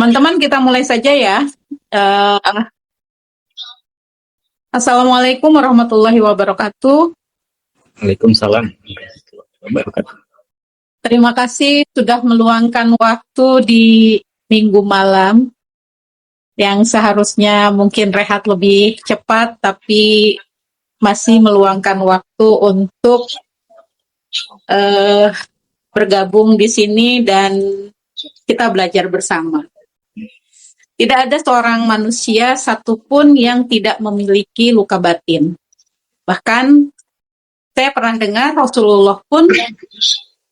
Teman-teman, kita mulai saja ya. Eh, Assalamualaikum warahmatullahi wabarakatuh. Waalaikumsalam warahmatullahi wabarakatuh. Terima kasih sudah meluangkan waktu di minggu malam yang seharusnya mungkin rehat lebih cepat, tapi masih meluangkan waktu untuk bergabung di sini dan kita belajar bersama. Tidak ada seorang manusia satupun yang tidak memiliki luka batin. Bahkan saya pernah dengar Rasulullah pun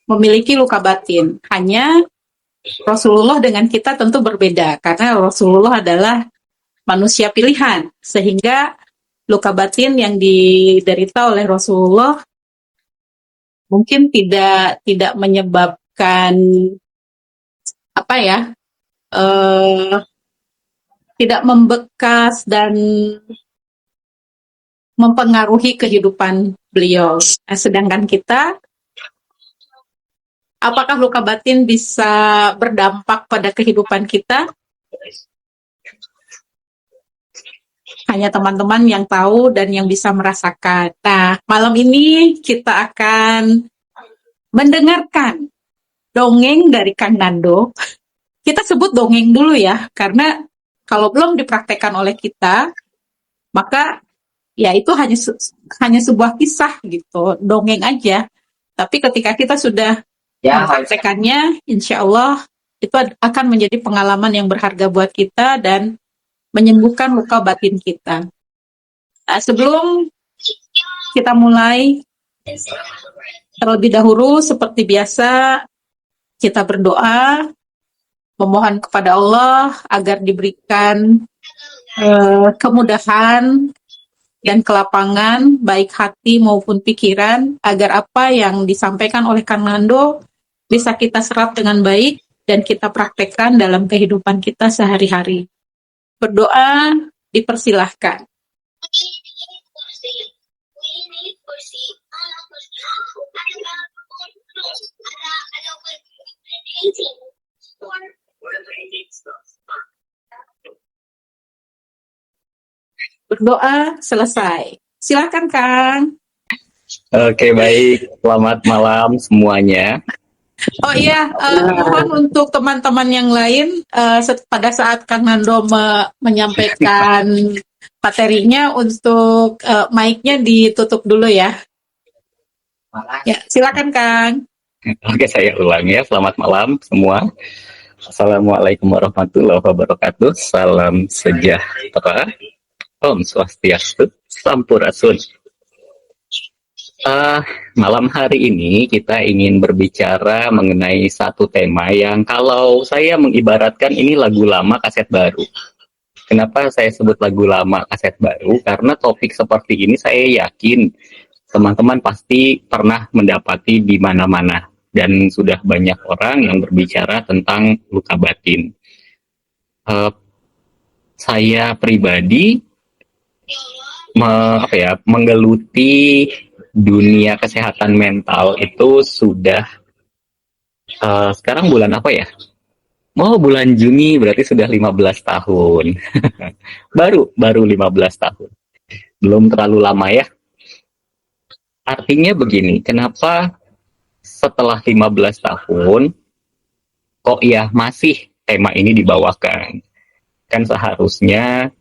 memiliki luka batin. Hanya Rasulullah dengan kita tentu berbeda, karena Rasulullah adalah manusia pilihan. Sehingga luka batin yang diderita oleh Rasulullah mungkin tidak menyebabkan tidak membekas dan mempengaruhi kehidupan beliau. Sedangkan kita, apakah luka batin bisa berdampak pada kehidupan kita? Hanya teman-teman yang tahu dan yang bisa merasakan. Nah, malam ini kita akan mendengarkan dongeng dari Kang Nando. Kita sebut dongeng dulu ya, karena kalau belum dipraktekkan oleh kita, maka ya itu hanya sebuah kisah gitu, dongeng aja. Tapi ketika kita sudah mempraktekannya, insya Allah itu akan menjadi pengalaman yang berharga buat kita dan menyembuhkan luka batin kita. Nah, sebelum kita mulai, terlebih dahulu seperti biasa kita berdoa, memohon kepada Allah agar diberikan kemudahan dan kelapangan baik hati maupun pikiran, agar apa yang disampaikan oleh Kang Nando bisa kita serap dengan baik dan kita praktekkan dalam kehidupan kita sehari-hari. Berdoa dipersilahkan. Berdoa selesai. Silakan, Kang. Oke, baik. Selamat malam semuanya. Oh iya, mohon untuk teman-teman yang lain pada saat Kang Nando menyampaikan materinya untuk mic-nya ditutup dulu ya. Ya, silakan, Kang. Oke, saya ulang ya. Selamat malam semua. Assalamualaikum warahmatullahi wabarakatuh. Salam sejahtera. Om Swastiastu. Sampurasun. Malam hari ini kita ingin berbicara mengenai satu tema yang kalau saya mengibaratkan ini lagu lama kaset baru. Kenapa saya sebut lagu lama kaset baru? Karena topik seperti ini saya yakin teman-teman pasti pernah mendapati di mana-mana. Dan sudah banyak orang yang berbicara tentang luka batin. Saya pribadi menggeluti dunia kesehatan mental itu sudah sekarang bulan apa ya? Bulan Juni, berarti sudah 15 tahun. baru 15 tahun. Belum terlalu lama ya. Artinya begini, kenapa setelah 15 tahun kok ya masih tema ini dibawakan? Kan seharusnya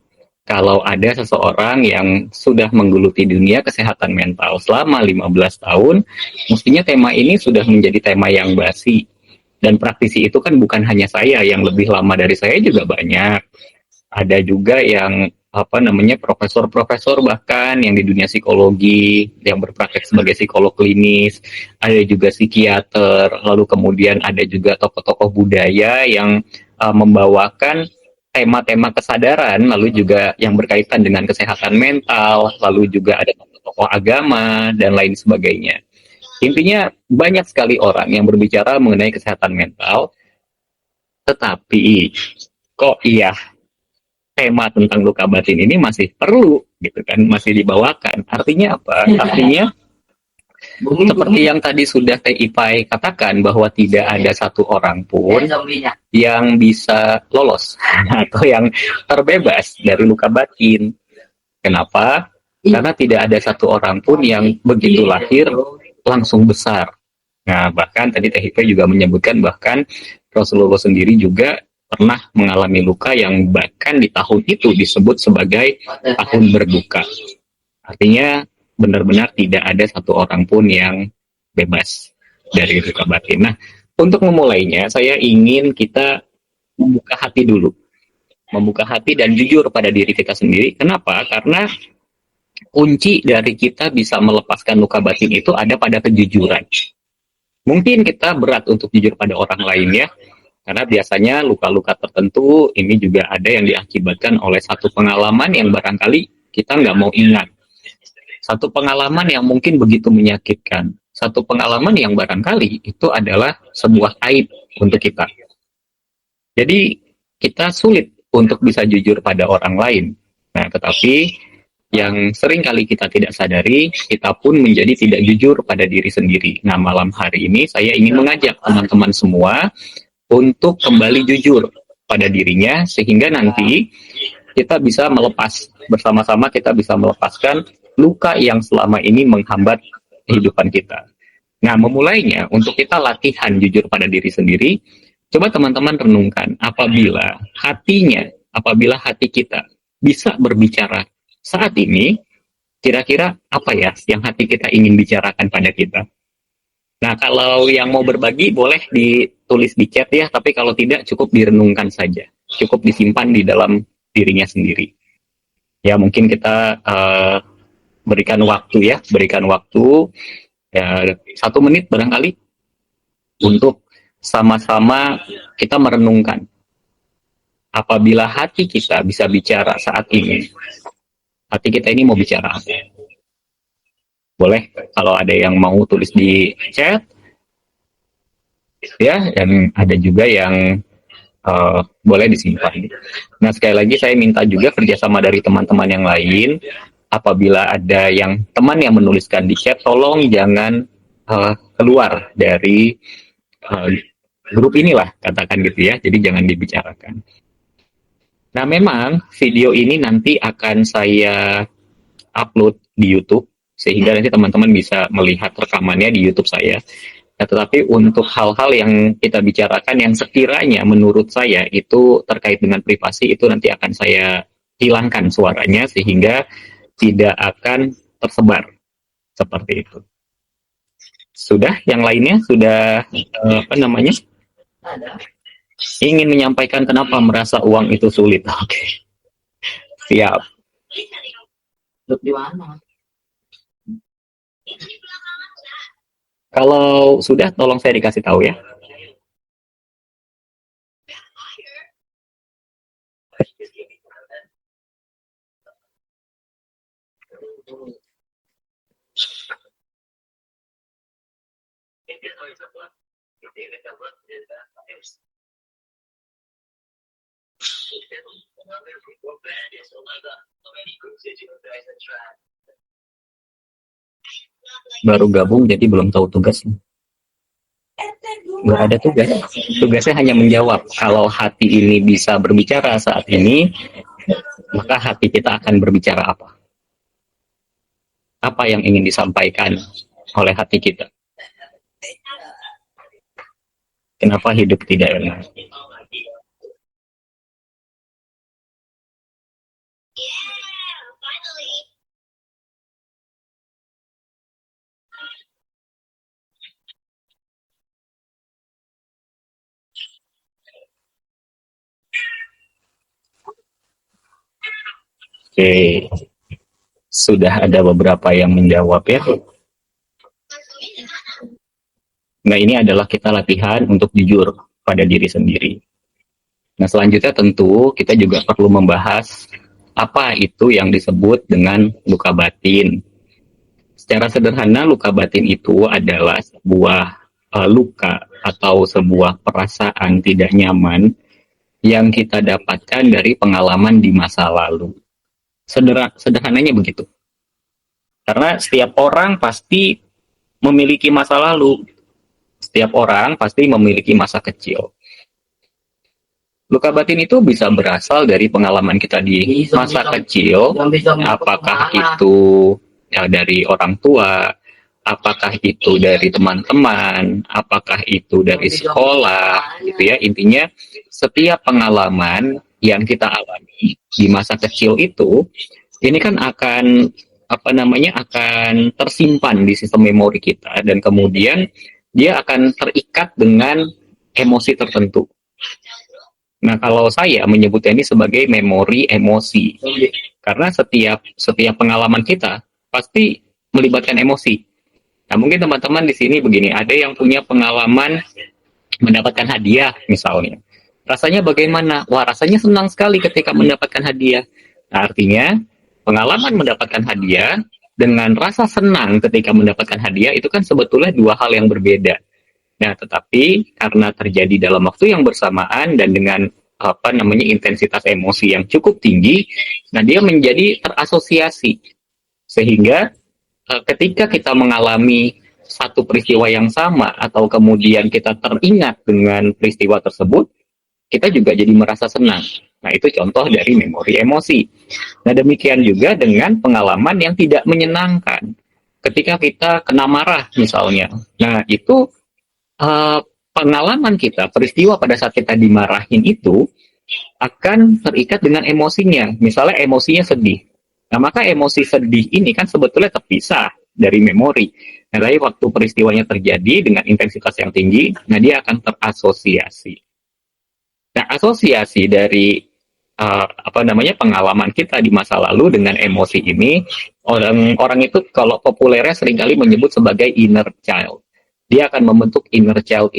kalau ada seseorang yang sudah menggeluti dunia kesehatan mental selama 15 tahun, mestinya tema ini sudah menjadi tema yang basi. Dan praktisi itu kan bukan hanya saya, yang lebih lama dari saya juga banyak. Ada juga yang profesor-profesor bahkan yang di dunia psikologi, yang berpraktek sebagai psikolog klinis, ada juga psikiater, lalu kemudian ada juga tokoh-tokoh budaya yang membawakan tema-tema kesadaran, lalu juga yang berkaitan dengan kesehatan mental, lalu juga ada tokoh agama, dan lain sebagainya. Intinya banyak sekali orang yang berbicara mengenai kesehatan mental, tetapi kok iya tema tentang luka batin ini masih perlu, gitu kan, masih dibawakan. Artinya apa? Artinya Seperti yang tadi sudah Teh Ipai katakan bahwa tidak ada satu orang pun yang bisa lolos atau yang terbebas dari luka batin. Kenapa? Karena tidak ada satu orang pun yang begitu lahir langsung besar. Nah, bahkan tadi Teh Ipai juga menyebutkan bahkan Rasulullah sendiri juga pernah mengalami luka yang bahkan di tahun itu disebut sebagai tahun berduka. Artinya benar-benar tidak ada satu orang pun yang bebas dari luka batin. Nah, untuk memulainya, saya ingin kita membuka hati dulu. Membuka hati dan jujur pada diri kita sendiri. Kenapa? Karena kunci dari kita bisa melepaskan luka batin itu ada pada kejujuran. Mungkin kita berat untuk jujur pada orang lain ya, karena biasanya luka-luka tertentu ini juga ada yang diakibatkan oleh satu pengalaman yang barangkali kita nggak mau ingat. Satu pengalaman yang mungkin begitu menyakitkan. Satu pengalaman yang barangkali itu adalah sebuah aib untuk kita. Jadi kita sulit untuk bisa jujur pada orang lain. Nah, tetapi yang sering kali kita tidak sadari, kita pun menjadi tidak jujur pada diri sendiri. Nah, malam hari ini saya ingin mengajak teman-teman semua untuk kembali jujur pada dirinya, sehingga nanti kita bisa melepas, bersama-sama kita bisa melepaskan luka yang selama ini menghambat kehidupan kita. Nah, memulainya untuk kita latihan jujur pada diri sendiri, coba teman-teman renungkan apabila apabila hati kita bisa berbicara saat ini, kira-kira apa ya yang hati kita ingin bicarakan pada kita? Nah, kalau yang mau berbagi boleh ditulis di chat ya, tapi kalau tidak cukup direnungkan saja, cukup disimpan di dalam dirinya sendiri. Ya, mungkin kita berikan waktu ya 1 menit barangkali untuk sama-sama kita merenungkan apabila hati kita bisa bicara saat ini, hati kita ini mau bicara apa? Boleh kalau ada yang mau tulis di chat ya, dan ada juga yang boleh disimpan. Nah, sekali lagi saya minta juga kerjasama dari teman-teman yang lain. Apabila ada yang teman yang menuliskan di chat, tolong jangan keluar dari grup inilah, katakan gitu ya. Jadi jangan dibicarakan. Nah, memang video ini nanti akan saya upload di YouTube, sehingga nanti teman-teman bisa melihat rekamannya di YouTube saya. Nah, tetapi untuk hal-hal yang kita bicarakan yang sekiranya menurut saya itu terkait dengan privasi, itu nanti akan saya hilangkan suaranya sehingga tidak akan tersebar seperti itu. Sudah, yang lainnya sudah ingin menyampaikan kenapa merasa uang itu sulit. Oke. Siap. Di mana? Kalau sudah, tolong saya dikasih tahu ya. Baru gabung jadi belum tahu tugasnya. Nggak ada tugas. Tugasnya hanya menjawab. Kalau hati ini bisa berbicara saat ini, maka hati kita akan berbicara apa? Apa yang ingin disampaikan oleh hati kita? Kenapa hidup tidak enak? Oke, sudah ada beberapa yang menjawab ya. Nah, ini adalah kita latihan untuk jujur pada diri sendiri. Nah, selanjutnya tentu kita juga perlu membahas apa itu yang disebut dengan luka batin. Secara sederhana, luka batin itu adalah sebuah luka atau sebuah perasaan tidak nyaman yang kita dapatkan dari pengalaman di masa lalu. Sederhananya begitu. Karena setiap orang pasti memiliki masa lalu. Setiap orang pasti memiliki masa kecil. Luka batin itu bisa berasal dari pengalaman kita di masa kecil, apakah itu dari orang tua, apakah itu dari teman-teman, apakah itu dari sekolah, gitu ya. Intinya setiap pengalaman yang kita alami di masa kecil itu, ini kan akan akan tersimpan di sistem memori kita dan kemudian dia akan terikat dengan emosi tertentu. Nah, kalau saya menyebutnya ini sebagai memori emosi, karena setiap pengalaman kita pasti melibatkan emosi. Nah, mungkin teman-teman di sini begini, ada yang punya pengalaman mendapatkan hadiah misalnya. Rasanya bagaimana? Wah, rasanya senang sekali ketika mendapatkan hadiah. Nah, artinya pengalaman mendapatkan hadiah dengan rasa senang ketika mendapatkan hadiah itu kan sebetulnya dua hal yang berbeda. Nah, tetapi karena terjadi dalam waktu yang bersamaan dan dengan intensitas emosi yang cukup tinggi, nah dia menjadi terasosiasi sehingga ketika kita mengalami satu peristiwa yang sama atau kemudian kita teringat dengan peristiwa tersebut, kita juga jadi merasa senang. Nah, itu contoh dari memori emosi. Nah, demikian juga dengan pengalaman yang tidak menyenangkan. Ketika kita kena marah misalnya. Nah, itu pengalaman kita, peristiwa pada saat kita dimarahin itu akan terikat dengan emosinya. Misalnya emosinya sedih. Nah, maka emosi sedih ini kan sebetulnya terpisah dari memori. Nah, tapi waktu peristiwanya terjadi dengan intensitas yang tinggi, nah dia akan terasosiasi. Nah, asosiasi dari pengalaman kita di masa lalu dengan emosi ini, orang itu kalau populernya seringkali menyebut sebagai inner child. Dia akan membentuk inner child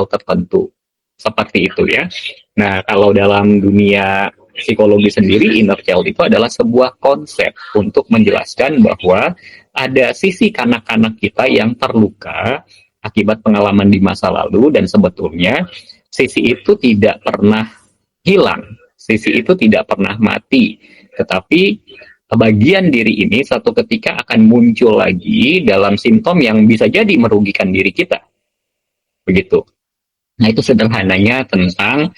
tertentu. Seperti itu ya. Nah, kalau dalam dunia psikologi sendiri, inner child itu adalah sebuah konsep untuk menjelaskan bahwa ada sisi kanak-kanak kita yang terluka akibat pengalaman di masa lalu dan sebetulnya sisi itu tidak pernah hilang. Sisi itu tidak pernah mati. Tetapi bagian diri ini satu ketika akan muncul lagi dalam simptom yang bisa jadi merugikan diri kita. Begitu. Nah, itu sederhananya tentang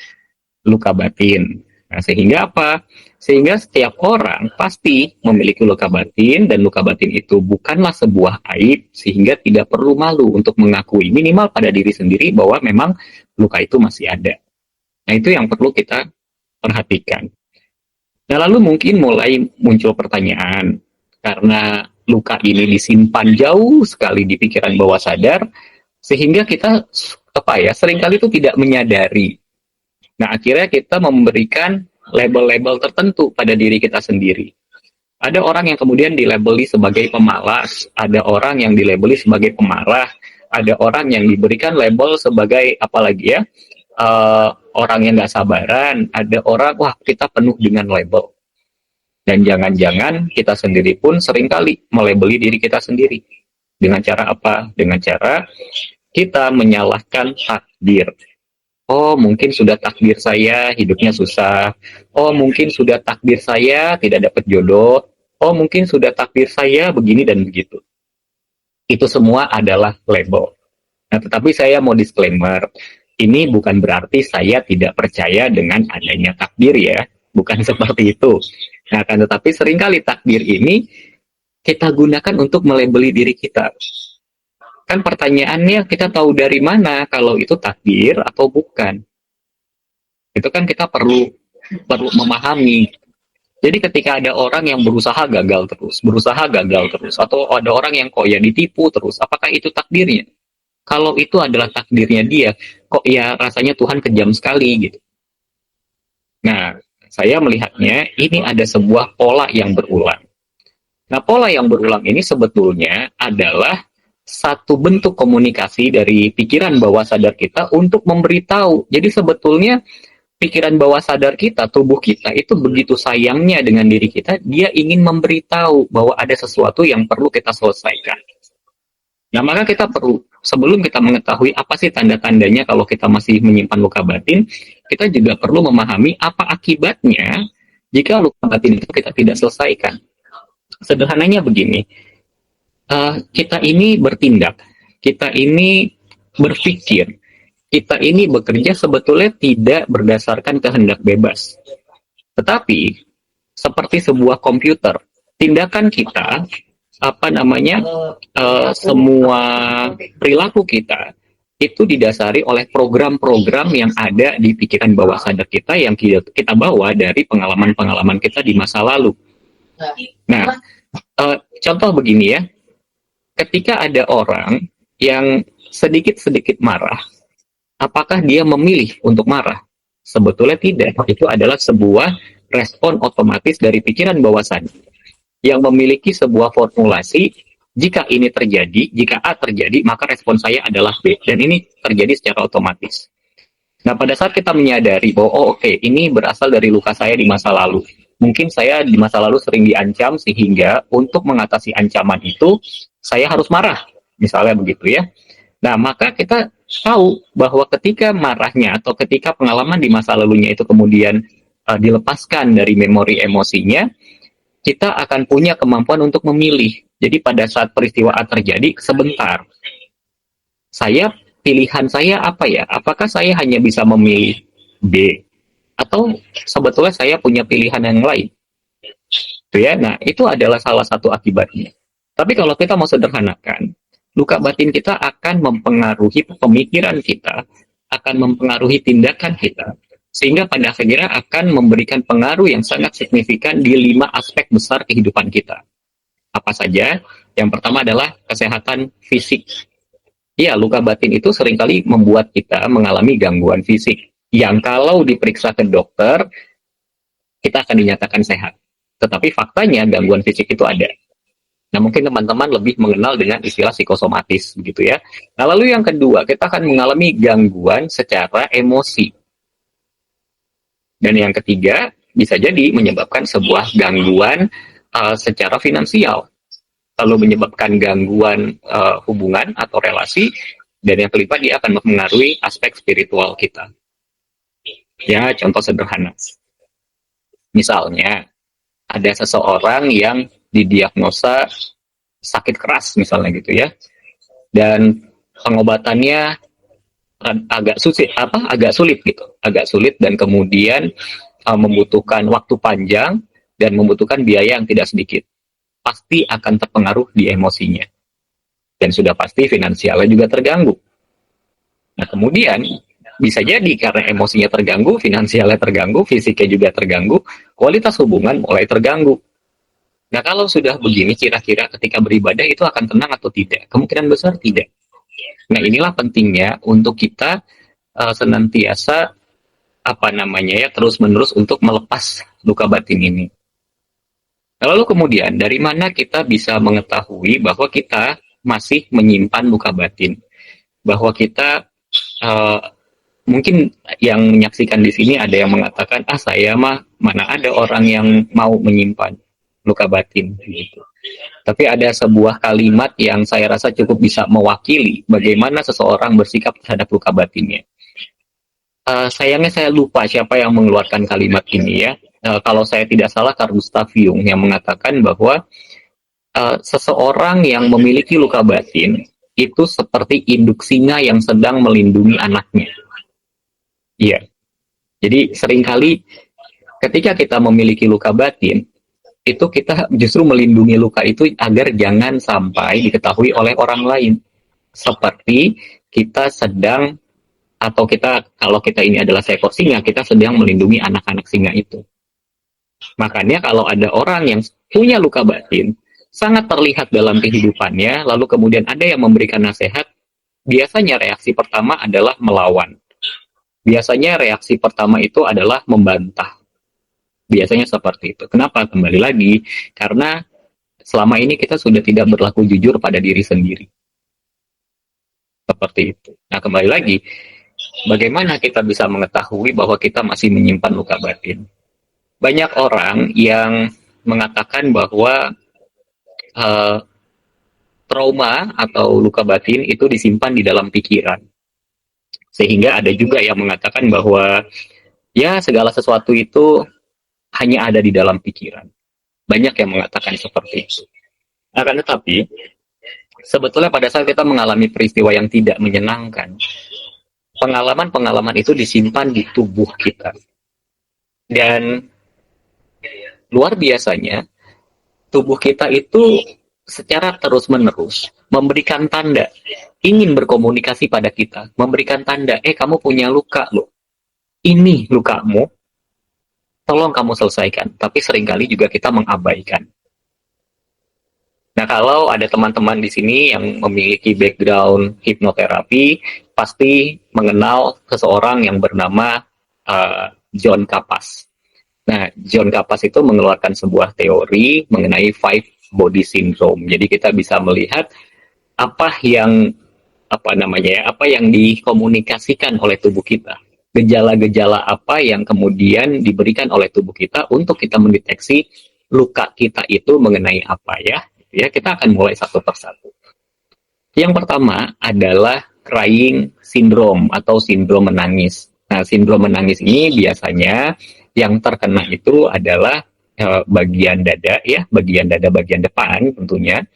luka batin. Nah, sehingga apa? Sehingga setiap orang pasti memiliki luka batin dan luka batin itu bukanlah sebuah aib sehingga tidak perlu malu untuk mengakui minimal pada diri sendiri bahwa memang luka itu masih ada. Nah, itu yang perlu kita perhatikan. Nah, lalu mungkin mulai muncul pertanyaan, karena luka ini disimpan jauh sekali di pikiran bawah sadar, sehingga kita seringkali itu tidak menyadari. Nah, akhirnya kita memberikan label-label tertentu pada diri kita sendiri. Ada orang yang kemudian dilabeli sebagai pemalas, ada orang yang dilabeli sebagai pemarah, ada orang yang diberikan label sebagai orang yang nggak sabaran, ada orang, wah kita penuh dengan label. Dan jangan-jangan kita sendiri pun seringkali melabeli diri kita sendiri. Dengan cara apa? Dengan cara kita menyalahkan takdir. Oh, mungkin sudah takdir saya hidupnya susah. Oh, mungkin sudah takdir saya tidak dapat jodoh. Oh, mungkin sudah takdir saya begini dan begitu. Itu semua adalah label. Nah, tetapi saya mau disclaimer, ini bukan berarti saya tidak percaya dengan adanya takdir ya. Bukan seperti itu. Nah, kan tetapi seringkali takdir ini kita gunakan untuk melabeli diri kita. Kan pertanyaannya kita tahu dari mana kalau itu takdir atau bukan. Itu kan kita perlu memahami. Jadi ketika ada orang yang berusaha gagal terus, atau ada orang yang kok ya ditipu terus, apakah itu takdirnya? Kalau itu adalah takdirnya dia, kok ya rasanya Tuhan kejam sekali gitu. Nah, saya melihatnya ini ada sebuah pola yang berulang. Nah, pola yang berulang ini sebetulnya adalah satu bentuk komunikasi dari pikiran bawah sadar kita untuk memberitahu. Jadi sebetulnya pikiran bawah sadar kita, tubuh kita itu begitu sayangnya dengan diri kita, dia ingin memberitahu bahwa ada sesuatu yang perlu kita selesaikan. Nah, maka kita perlu, sebelum kita mengetahui apa sih tanda-tandanya kalau kita masih menyimpan luka batin, kita juga perlu memahami apa akibatnya jika luka batin itu kita tidak selesaikan. Sederhananya begini, kita ini bertindak kita ini berpikir, kita ini bekerja sebetulnya tidak berdasarkan kehendak bebas. Tetapi seperti sebuah komputer, tindakan kita, semua perilaku kita itu didasari oleh program-program yang ada di pikiran bawah sadar kita yang kita bawa dari pengalaman-pengalaman kita di masa lalu. Nah, contoh begini ya, ketika ada orang yang sedikit-sedikit marah, apakah dia memilih untuk marah? Sebetulnya tidak. Itu adalah sebuah respon otomatis dari pikiran bawah sadar yang memiliki sebuah formulasi, jika ini terjadi, jika A terjadi, maka respon saya adalah B. Dan ini terjadi secara otomatis. Nah, pada saat kita menyadari bahwa, ini berasal dari luka saya di masa lalu. Mungkin saya di masa lalu sering diancam, sehingga untuk mengatasi ancaman itu, saya harus marah. Misalnya begitu ya. Nah, maka kita tahu bahwa ketika marahnya atau ketika pengalaman di masa lalunya itu kemudian dilepaskan dari memori emosinya, kita akan punya kemampuan untuk memilih. Jadi pada saat peristiwa A terjadi, sebentar, pilihan saya apa ya? Apakah saya hanya bisa memilih B? Atau sebetulnya saya punya pilihan yang lain? Itu ya. Nah, itu adalah salah satu akibatnya. Tapi kalau kita mau sederhanakan, luka batin kita akan mempengaruhi pemikiran kita, akan mempengaruhi tindakan kita, sehingga pada akhirnya akan memberikan pengaruh yang sangat signifikan di 5 aspek besar kehidupan kita. Apa saja? Yang pertama adalah kesehatan fisik. Ya, luka batin itu seringkali membuat kita mengalami gangguan fisik, yang kalau diperiksa ke dokter, kita akan dinyatakan sehat. Tetapi faktanya gangguan fisik itu ada. Nah, mungkin teman-teman lebih mengenal dengan istilah psikosomatis, begitu ya. Nah, lalu yang kedua, kita akan mengalami gangguan secara emosi. Dan yang ketiga, bisa jadi menyebabkan sebuah gangguan secara finansial. Lalu menyebabkan gangguan hubungan atau relasi. Dan yang kelima, dia akan mempengaruhi aspek spiritual kita. Ya, contoh sederhana. Misalnya, ada seseorang yang didiagnosa sakit keras, misalnya gitu ya. Dan pengobatannya agak sulit dan kemudian membutuhkan waktu panjang dan membutuhkan biaya yang tidak sedikit. Pasti akan terpengaruh di emosinya, dan sudah pasti finansialnya juga terganggu. Nah, kemudian bisa jadi karena emosinya terganggu, finansialnya terganggu, fisiknya juga terganggu, kualitas hubungan mulai terganggu. Nah, kalau sudah begini, kira-kira ketika beribadah itu akan tenang atau tidak? Kemungkinan besar tidak. Nah, inilah pentingnya untuk kita senantiasa terus-menerus untuk melepas luka batin ini. Lalu kemudian, dari mana kita bisa mengetahui bahwa kita masih menyimpan luka batin? Bahwa kita mungkin yang menyaksikan di sini ada yang mengatakan, saya mana ada orang yang mau menyimpan luka batin gitu. Tapi ada sebuah kalimat yang saya rasa cukup bisa mewakili bagaimana seseorang bersikap terhadap luka batinnya. Sayangnya saya lupa siapa yang mengeluarkan kalimat ini ya. Kalau saya tidak salah, Carl Gustav Jung yang mengatakan bahwa seseorang yang memiliki luka batin itu seperti induk singa yang sedang melindungi anaknya. Iya. Jadi seringkali ketika kita memiliki luka batin, itu kita justru melindungi luka itu agar jangan sampai diketahui oleh orang lain. Seperti kita sedang, atau kalau kita ini adalah seekor singa, kita sedang melindungi anak-anak singa itu. Makanya kalau ada orang yang punya luka batin, sangat terlihat dalam kehidupannya, lalu kemudian ada yang memberikan nasihat, biasanya reaksi pertama adalah melawan. Biasanya reaksi pertama itu adalah membantah. Biasanya seperti itu. Kenapa? Kembali lagi, karena selama ini kita sudah tidak berlaku jujur pada diri sendiri. Seperti itu. Nah, kembali lagi, bagaimana kita bisa mengetahui bahwa kita masih menyimpan luka batin? Banyak orang yang mengatakan bahwa trauma atau luka batin itu disimpan di dalam pikiran. Sehingga ada juga yang mengatakan bahwa ya segala sesuatu itu hanya ada di dalam pikiran. Banyak yang mengatakan seperti itu. Akan tetapi, Sebetulnya pada saat kita mengalami peristiwa yang tidak menyenangkan, pengalaman-pengalaman itu disimpan di tubuh kita. Dan luar biasanya, tubuh kita itu secara terus-menerus memberikan tanda, ingin berkomunikasi pada kita, memberikan tanda, kamu punya luka loh, ini lukamu, tolong kamu selesaikan. Tapi seringkali juga kita mengabaikan. Nah, kalau ada teman-teman di sini yang memiliki background hipnoterapi, pasti mengenal seseorang yang bernama John Kapas. Nah, John Kapas itu mengeluarkan sebuah teori mengenai five body syndrome. Jadi kita bisa melihat apa yang apa yang dikomunikasikan oleh tubuh kita. Gejala-gejala apa yang kemudian diberikan oleh tubuh kita untuk kita mendeteksi luka kita itu mengenai apa ya. Ya, kita akan mulai satu persatu. Yang pertama adalah crying syndrome atau sindrom menangis. Nah, sindrom menangis ini biasanya yang terkena itu adalah bagian dada ya, bagian dada bagian depan tentunya.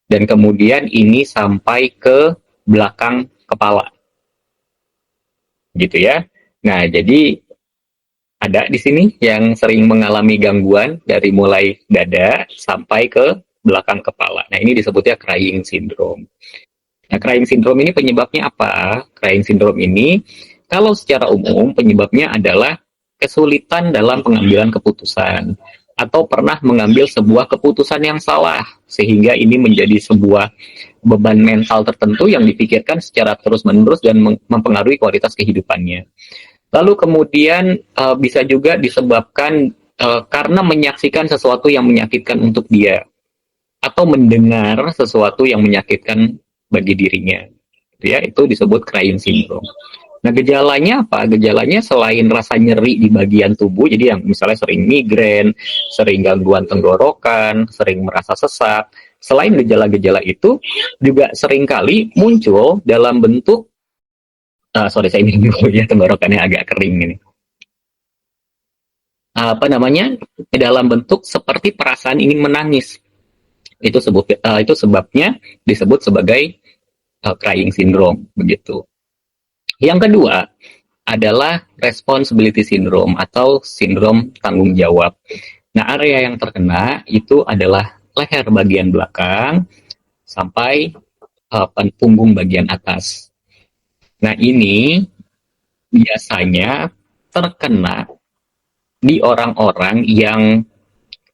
Dan kemudian ini sampai ke belakang kepala. Gitu ya. Nah, jadi ada di sini yang sering mengalami gangguan dari mulai dada sampai ke belakang kepala. Nah, ini disebutnya crying syndrome. Nah, crying syndrome ini penyebabnya apa? Crying syndrome ini, kalau secara umum penyebabnya adalah kesulitan dalam pengambilan keputusan atau pernah mengambil sebuah keputusan yang salah sehingga ini menjadi sebuah beban mental tertentu yang dipikirkan secara terus-menerus dan mempengaruhi kualitas kehidupannya. Lalu kemudian bisa juga disebabkan karena menyaksikan sesuatu yang menyakitkan untuk dia atau mendengar sesuatu yang menyakitkan bagi dirinya. Ya, itu disebut crying syndrome. Nah, gejalanya apa? Gejalanya selain rasa nyeri di bagian tubuh, jadi yang misalnya sering migrain, sering gangguan tenggorokan, sering merasa sesak. Selain gejala-gejala itu, juga seringkali muncul dalam bentuk, sorry saya minum dulu ya, tenggorokannya agak kering ini. Dalam bentuk seperti perasaan ingin menangis. Itu sebabnya disebut sebagai crying syndrome, begitu. Yang kedua adalah responsibility syndrome atau sindrom tanggung jawab. Nah, area yang terkena itu adalah leher bagian belakang sampai punggung bagian atas. Nah, ini biasanya terkena di orang-orang yang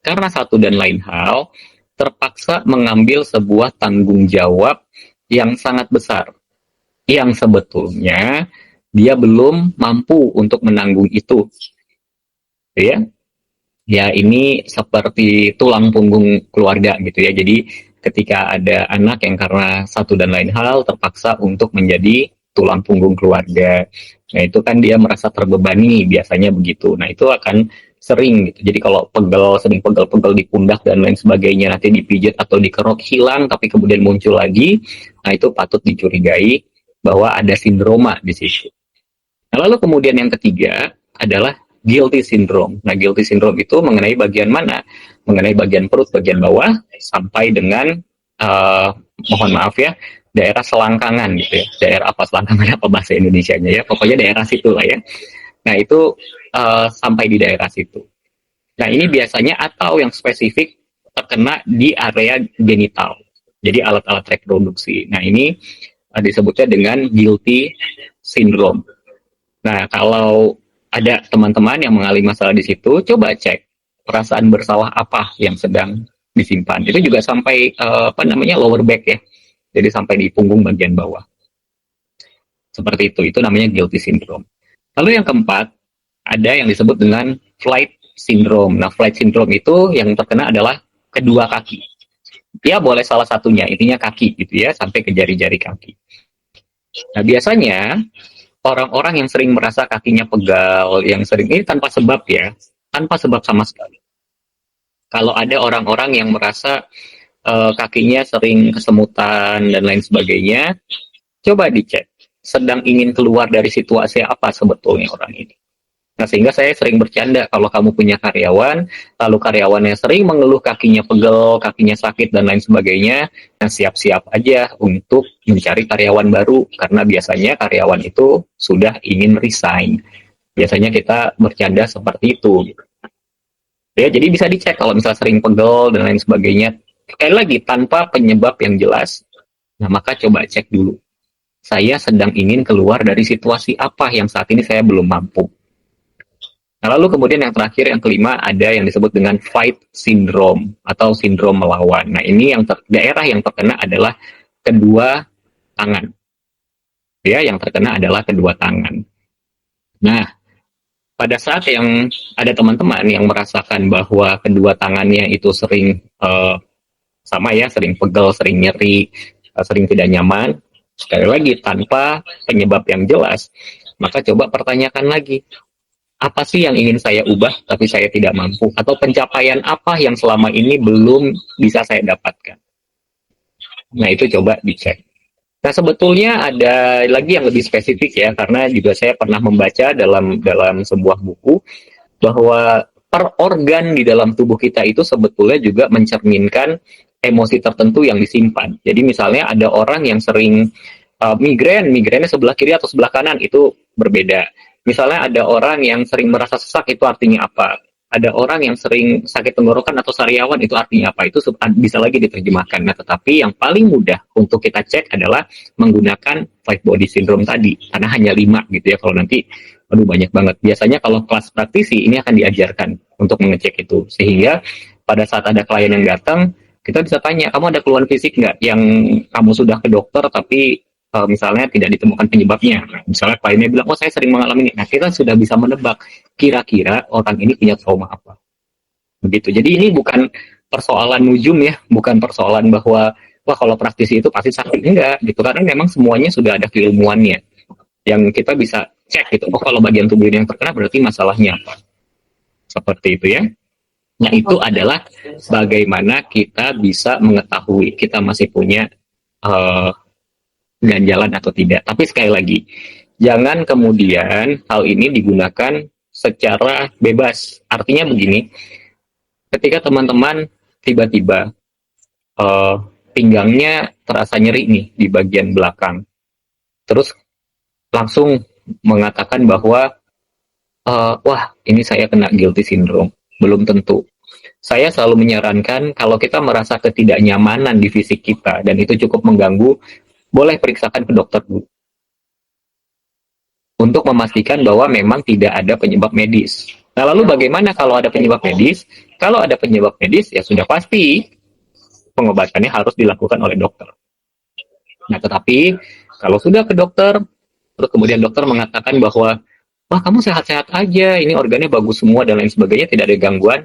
karena satu dan lain hal terpaksa mengambil sebuah tanggung jawab yang sangat besar, yang sebetulnya dia belum mampu untuk menanggung itu. Ya, ya ini seperti tulang punggung keluarga gitu ya. Jadi ketika ada anak yang karena satu dan lain hal terpaksa untuk menjadi tulang punggung keluarga, nah itu kan dia merasa terbebani biasanya begitu. Nah itu akan sering gitu. Jadi kalau sering pegel-pegel di pundak dan lain sebagainya, nanti dipijat atau dikerok hilang tapi kemudian muncul lagi, nah itu patut dicurigai bahwa ada sindroma di situ. Nah, lalu kemudian yang ketiga adalah guilty syndrome. Nah, guilty syndrome itu mengenai bagian mana? Mengenai bagian perut bagian bawah sampai dengan mohon maaf ya, daerah selangkangan gitu ya. Daerah apa selangkangan apa bahasa Indonesianya ya? Pokoknya daerah situ lah ya. Nah, itu sampai di daerah situ. Nah, ini biasanya atau yang spesifik terkena di area genital. Jadi alat-alat reproduksi. Nah, ini disebutnya dengan guilty syndrome. Nah, kalau ada teman-teman yang mengalami masalah di situ, coba cek perasaan bersalah apa yang sedang disimpan. Itu juga sampai lower back ya. Jadi sampai di punggung bagian bawah. Seperti itu namanya guilty syndrome. Lalu yang keempat, ada yang disebut dengan flight syndrome. Nah, flight syndrome itu yang terkena adalah kedua kaki. Ya, boleh salah satunya, intinya kaki gitu ya, sampai ke jari-jari kaki. Nah, biasanya orang-orang yang sering merasa kakinya pegal, yang sering ini tanpa sebab ya, tanpa sebab sama sekali. Kalau ada orang-orang yang merasa kakinya sering kesemutan dan lain sebagainya, coba dicek sedang ingin keluar dari situasi apa sebetulnya orang ini. Nah, sehingga saya sering bercanda kalau kamu punya karyawan, lalu karyawannya sering mengeluh kakinya pegel, kakinya sakit, dan lain sebagainya, nah siap-siap aja untuk mencari karyawan baru, karena biasanya karyawan itu sudah ingin resign. Biasanya kita bercanda seperti itu. Ya, jadi bisa dicek kalau misalnya sering pegel dan lain sebagainya. Sekali lagi, tanpa penyebab yang jelas, nah maka coba cek dulu. Saya sedang ingin keluar dari situasi apa yang saat ini saya belum mampu. Nah, lalu kemudian yang terakhir, yang kelima, ada yang disebut dengan fight syndrome atau sindrom melawan. Nah, ini yang daerah yang terkena adalah kedua tangan. Ya, yang terkena adalah kedua tangan. Nah, pada saat yang ada teman-teman yang merasakan bahwa kedua tangannya itu sering sama ya, sering pegel, sering nyeri, sering tidak nyaman, sekali lagi tanpa penyebab yang jelas, maka coba pertanyakan lagi, apa sih yang ingin saya ubah tapi saya tidak mampu, atau pencapaian apa yang selama ini belum bisa saya dapatkan. Nah, itu coba dicek. Nah, sebetulnya ada lagi yang lebih spesifik ya, karena juga saya pernah membaca dalam sebuah buku bahwa per organ di dalam tubuh kita itu sebetulnya juga mencerminkan emosi tertentu yang disimpan. Jadi misalnya ada orang yang sering migrainnya sebelah kiri atau sebelah kanan, itu berbeda. Misalnya ada orang yang sering merasa sesak, itu artinya apa? Ada orang yang sering sakit tenggorokan atau sariawan, itu artinya apa? Itu bisa lagi diterjemahkan. Nah, tetapi yang paling mudah untuk kita cek adalah menggunakan five body syndrome tadi, karena hanya 5 gitu ya. Kalau nanti, aduh banyak banget. Biasanya kalau kelas praktisi ini akan diajarkan untuk mengecek itu, sehingga pada saat ada klien yang datang, kita bisa tanya, kamu ada keluhan fisik nggak yang kamu sudah ke dokter tapi misalnya tidak ditemukan penyebabnya. Misalnya kliennya bilang, oh saya sering mengalami ini. Nah, kita sudah bisa menebak kira-kira orang ini punya trauma apa. Begitu. Jadi ini bukan persoalan nujum ya, bukan persoalan bahwa wah kalau praktisi itu pasti sakit, enggak gitu, karena memang semuanya sudah ada keilmuannya yang kita bisa cek gitu. Oh, kalau bagian tubuh ini yang terkena berarti masalahnya apa. Seperti itu ya. Nah, itu adalah bagaimana kita bisa mengetahui kita masih punya uh, ganjalan atau tidak. Tapi sekali lagi, jangan kemudian hal ini digunakan secara bebas. Artinya begini, ketika teman-teman tiba-tiba uh, pinggangnya terasa nyeri nih di bagian belakang, terus langsung mengatakan bahwa wah ini saya kena guilty syndrome. Belum tentu. Saya selalu menyarankan kalau kita merasa ketidaknyamanan di fisik kita dan itu cukup mengganggu, boleh periksakan ke dokter dulu untuk memastikan bahwa memang tidak ada penyebab medis. Nah, lalu bagaimana kalau ada penyebab medis? Kalau ada penyebab medis, ya sudah pasti pengobatannya harus dilakukan oleh dokter. Nah, tetapi kalau sudah ke dokter, terus kemudian dokter mengatakan bahwa, wah kamu sehat-sehat aja, ini organnya bagus semua dan lain sebagainya, tidak ada gangguan.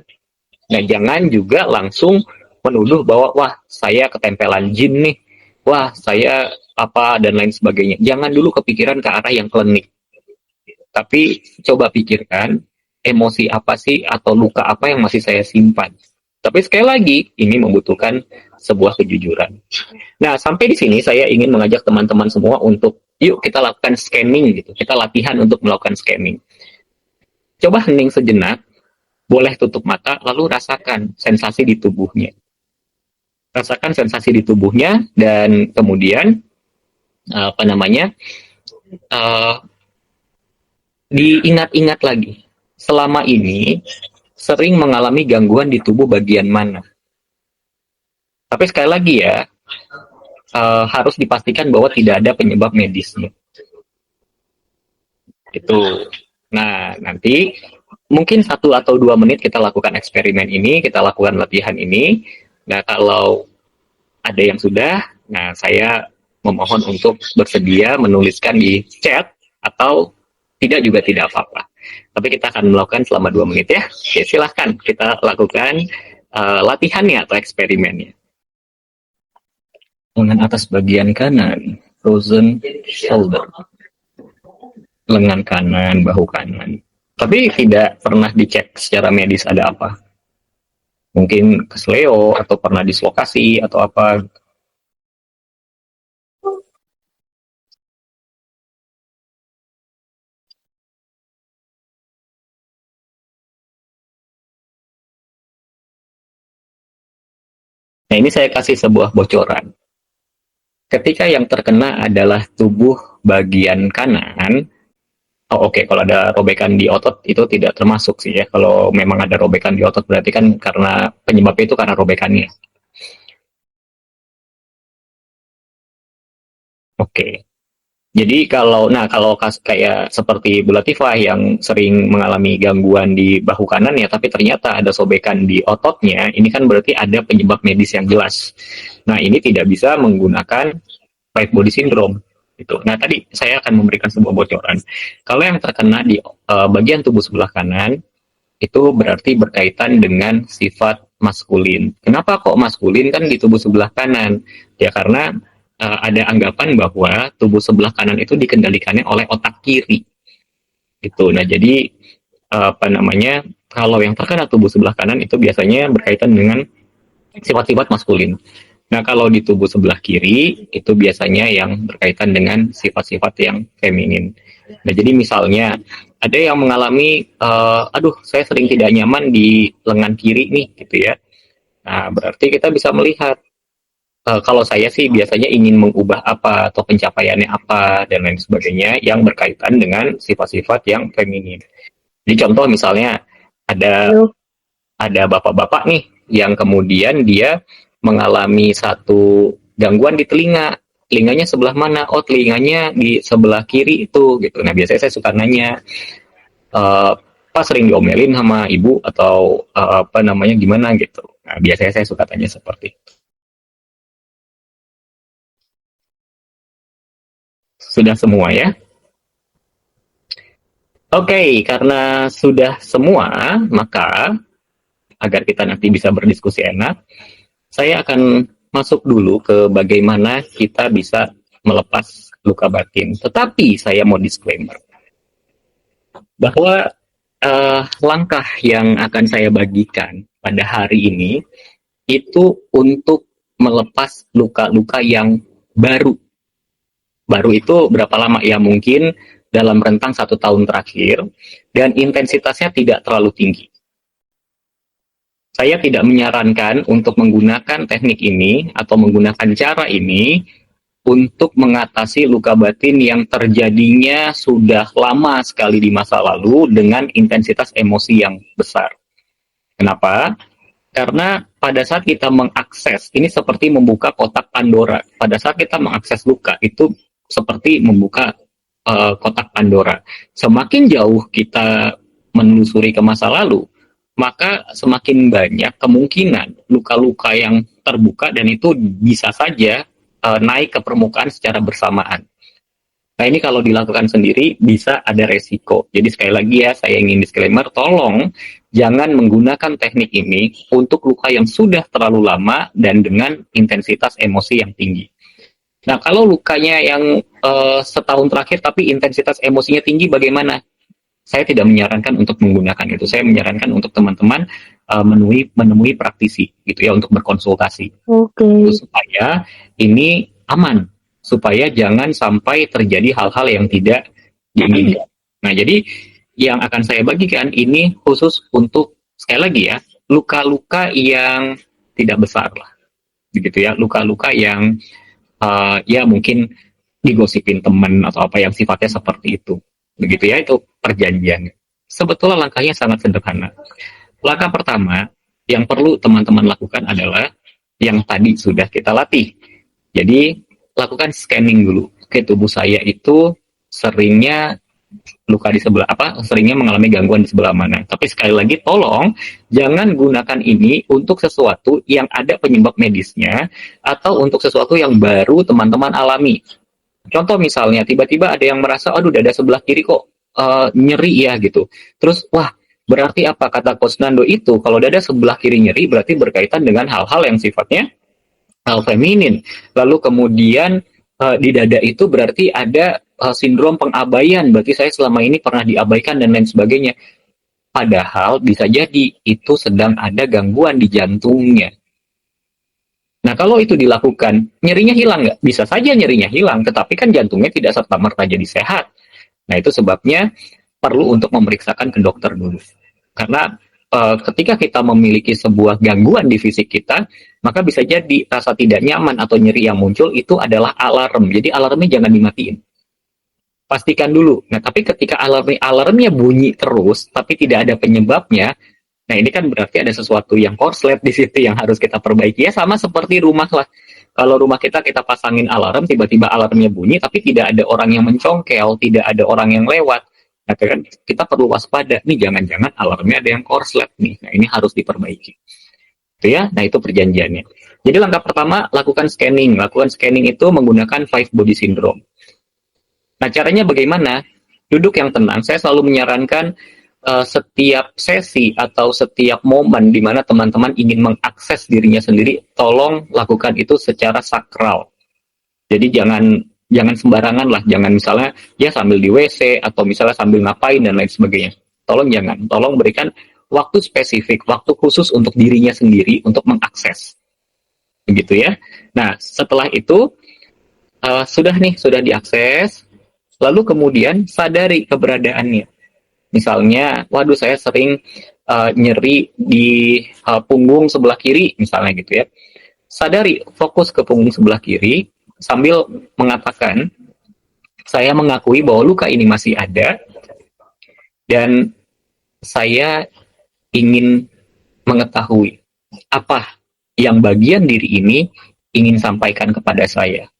Nah, jangan juga langsung menuduh bahwa, wah saya ketempelan jin nih, wah saya apa dan lain sebagainya. Jangan dulu kepikiran ke arah yang klinik. Tapi coba pikirkan emosi apa sih atau luka apa yang masih saya simpan. Tapi sekali lagi, ini membutuhkan sebuah kejujuran. Nah, sampai di sini saya ingin mengajak teman-teman semua untuk yuk kita lakukan scanning gitu. Kita latihan untuk melakukan scanning. Coba hening sejenak, boleh tutup mata, lalu rasakan sensasi di tubuhnya. Rasakan sensasi di tubuhnya dan kemudian apa namanya? Uh, diingat-ingat lagi. Selama ini sering mengalami gangguan di tubuh bagian mana. Tapi sekali lagi ya, harus dipastikan bahwa tidak ada penyebab medisnya. Itu. Nah, nanti mungkin 1 atau 2 menit kita lakukan eksperimen ini, kita lakukan latihan ini. Nah, kalau ada yang sudah, nah saya memohon untuk bersedia menuliskan di chat atau tidak juga tidak apa-apa. Tapi kita akan melakukan selama 2 menit ya. Oke, silahkan kita lakukan latihannya atau eksperimennya. Lengan atas bagian kanan, frozen shoulder. Lengan kanan, bahu kanan. Tapi tidak pernah dicek secara medis ada apa. Mungkin kesleo atau pernah dislokasi atau apa. Nah, ini saya kasih sebuah bocoran. Ketika yang terkena adalah tubuh bagian kanan, oh oke, kalau ada robekan di otot itu tidak termasuk sih ya. Kalau memang ada robekan di otot berarti kan karena penyebabnya itu karena robekannya. Oke. Jadi kalau kayak seperti Bu Latifah yang sering mengalami gangguan di bahu kanan ya, tapi ternyata ada sobekan di ototnya, ini kan berarti ada penyebab medis yang jelas. Nah, ini tidak bisa menggunakan right body syndrome itu. Nah, tadi saya akan memberikan sebuah bocoran. Kalau yang terkena di bagian tubuh sebelah kanan itu berarti berkaitan dengan sifat maskulin. Kenapa kok maskulin kan di tubuh sebelah kanan? Ya karena ada anggapan bahwa tubuh sebelah kanan itu dikendalikannya oleh otak kiri. Gitu. Nah, jadi apa namanya? Kalau yang terkena tubuh sebelah kanan itu biasanya berkaitan dengan sifat-sifat maskulin. Nah, kalau di tubuh sebelah kiri itu biasanya yang berkaitan dengan sifat-sifat yang feminin. Nah, jadi misalnya ada yang mengalami, aduh, saya sering tidak nyaman di lengan kiri nih, gitu ya. Nah, berarti kita bisa melihat, kalau saya sih biasanya ingin mengubah apa atau pencapaiannya apa dan lain sebagainya yang berkaitan dengan sifat-sifat yang feminin. Jadi contoh misalnya ada ada bapak-bapak nih yang kemudian dia mengalami satu gangguan di telinga. Telinganya sebelah mana? Oh, telinganya di sebelah kiri itu gitu. Nah, biasanya saya suka nanya, Pak sering diomelin sama ibu atau apa namanya gimana gitu. Nah, biasanya saya suka tanya seperti itu. Sudah semua ya? Oke, karena sudah semua, maka agar kita nanti bisa berdiskusi enak, saya akan masuk dulu ke bagaimana kita bisa melepas luka batin. Tetapi saya mau disclaimer bahwa langkah yang akan saya bagikan pada hari ini itu untuk melepas luka-luka yang baru. Baru itu berapa lama ya? Mungkin dalam rentang 1 tahun terakhir dan intensitasnya tidak terlalu tinggi. Saya tidak menyarankan untuk menggunakan teknik ini atau menggunakan cara ini untuk mengatasi luka batin yang terjadinya sudah lama sekali di masa lalu dengan intensitas emosi yang besar. Kenapa? Karena pada saat kita mengakses, ini seperti membuka kotak Pandora. Pada saat kita mengakses luka, itu seperti membuka kotak Pandora. Semakin jauh kita menelusuri ke masa lalu, maka semakin banyak kemungkinan luka-luka yang terbuka dan itu bisa saja naik ke permukaan secara bersamaan. Nah, ini kalau dilakukan sendiri bisa ada resiko. Jadi sekali lagi ya, saya ingin disclaimer, tolong jangan menggunakan teknik ini untuk luka yang sudah terlalu lama dan dengan intensitas emosi yang tinggi. Nah, kalau lukanya yang setahun terakhir tapi intensitas emosinya tinggi, bagaimana? Saya tidak menyarankan untuk menggunakan itu. Saya menyarankan untuk teman-teman menemui praktisi gitu ya untuk berkonsultasi. Supaya ini aman, supaya jangan sampai terjadi hal-hal yang tidak diinginkan. Nah, jadi yang akan saya bagikan ini khusus untuk sekali lagi ya, luka-luka yang tidak besar lah. Begitu ya, luka-luka yang ya mungkin digosipin teman atau apa yang sifatnya seperti itu. Begitu ya, itu perjanjian. Sebetulnya langkahnya sangat sederhana. Langkah pertama yang perlu teman-teman lakukan adalah yang tadi sudah kita latih. Jadi, lakukan scanning dulu. Oke, tubuh saya itu seringnya luka di sebelah apa? Seringnya mengalami gangguan di sebelah mana? Tapi sekali lagi, tolong jangan gunakan ini untuk sesuatu yang ada penyebab medisnya atau untuk sesuatu yang baru teman-teman alami. Contoh misalnya, tiba-tiba ada yang merasa, aduh dada sebelah kiri kok nyeri ya gitu. Terus, wah berarti apa kata Coach Nando itu? Kalau dada sebelah kiri nyeri berarti berkaitan dengan hal-hal yang sifatnya hal feminin. Lalu kemudian di dada itu berarti ada sindrom pengabaian. Berarti saya selama ini pernah diabaikan dan lain sebagainya. Padahal bisa jadi itu sedang ada gangguan di jantungnya. Nah, kalau itu dilakukan, nyerinya hilang nggak? Bisa saja nyerinya hilang, tetapi kan jantungnya tidak serta-merta jadi sehat. Nah, itu sebabnya perlu untuk memeriksakan ke dokter dulu. Karena ketika kita memiliki sebuah gangguan di fisik kita, maka bisa jadi rasa tidak nyaman atau nyeri yang muncul itu adalah alarm. Jadi alarmnya jangan dimatiin. Pastikan dulu. Nah, tapi ketika alarmnya bunyi terus, tapi tidak ada penyebabnya, nah ini kan berarti ada sesuatu yang korslet di situ yang harus kita perbaiki. Ya sama seperti rumah lah. Kalau rumah kita pasangin alarm, tiba-tiba alarmnya bunyi, tapi tidak ada orang yang mencongkel, tidak ada orang yang lewat. Nah, kan kita perlu waspada. Nih jangan-jangan alarmnya ada yang korslet nih. Nah, ini harus diperbaiki. Itu ya. Nah, itu perjanjiannya. Jadi langkah pertama, lakukan scanning. Lakukan scanning itu menggunakan 5 body syndrome. Nah, caranya bagaimana? Duduk yang tenang. Saya selalu menyarankan setiap sesi atau setiap momen di mana teman-teman ingin mengakses dirinya sendiri, tolong lakukan itu secara sakral. Jadi jangan sembarangan lah. Jangan misalnya ya sambil di WC atau misalnya sambil ngapain dan lain sebagainya. Tolong jangan. Tolong berikan waktu spesifik, waktu khusus untuk dirinya sendiri untuk mengakses. Begitu ya. Nah, setelah itu sudah diakses. Lalu kemudian sadari keberadaannya. Misalnya, waduh saya sering nyeri di punggung sebelah kiri, misalnya gitu ya. Sadari, fokus ke punggung sebelah kiri, sambil mengatakan, saya mengakui bahwa luka ini masih ada, dan saya ingin mengetahui apa yang bagian diri ini ingin sampaikan kepada saya.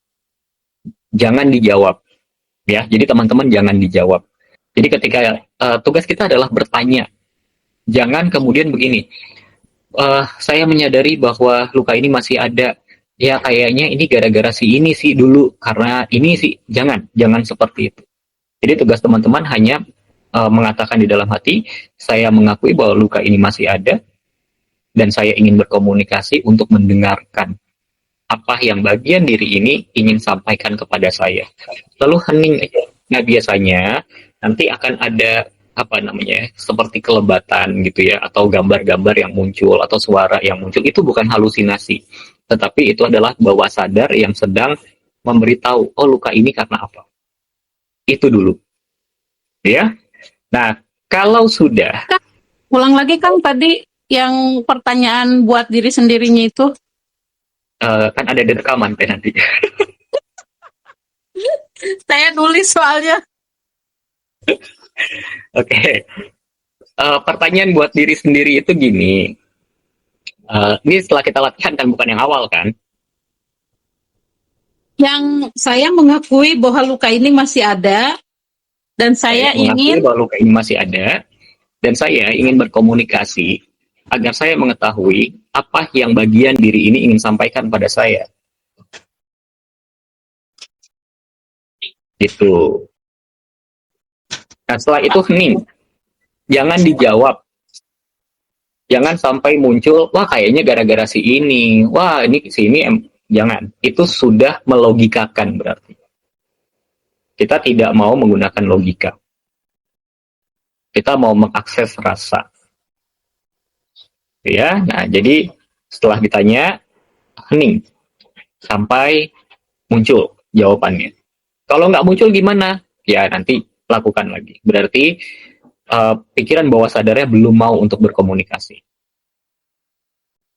Jangan dijawab. Ya, jadi teman-teman jangan dijawab. Jadi ketika tugas kita adalah bertanya, jangan kemudian begini. Saya menyadari bahwa luka ini masih ada. Ya kayaknya ini gara-gara si ini sih dulu karena ini sih. Jangan seperti itu. Jadi tugas teman-teman hanya mengatakan di dalam hati, saya mengakui bahwa luka ini masih ada dan saya ingin berkomunikasi untuk mendengarkan apa yang bagian diri ini ingin sampaikan kepada saya. Lalu hening aja. Nah, biasanya nanti akan ada seperti kelebatan gitu ya, atau gambar-gambar yang muncul atau suara yang muncul. Itu bukan halusinasi, tetapi itu adalah bawah sadar yang sedang memberitahu, oh luka ini karena apa. Itu dulu. Ya. Nah, kalau sudah Ulang lagi Kang tadi yang pertanyaan buat diri sendirinya itu. kan ada di rekaman nanti. Saya nulis soalnya. Oke. Pertanyaan buat diri sendiri itu gini. Ini setelah kita latihan kan, bukan yang awal kan? Yang saya mengakui bahwa luka ini masih ada dan saya ingin bahwa luka ini masih ada dan saya ingin berkomunikasi agar saya mengetahui apa yang bagian diri ini ingin sampaikan pada saya. Gitu. Nah, setelah itu hening. Jangan dijawab. Jangan sampai muncul, wah kayaknya gara-gara si ini. Wah, ini si ini. Jangan. Itu sudah melogikakan berarti. Kita tidak mau menggunakan logika. Kita mau mengakses rasa. Ya, nah jadi setelah ditanya, hening. Sampai muncul jawabannya. Kalau nggak muncul gimana? Ya nanti lakukan lagi. Berarti pikiran bawah sadarnya belum mau untuk berkomunikasi.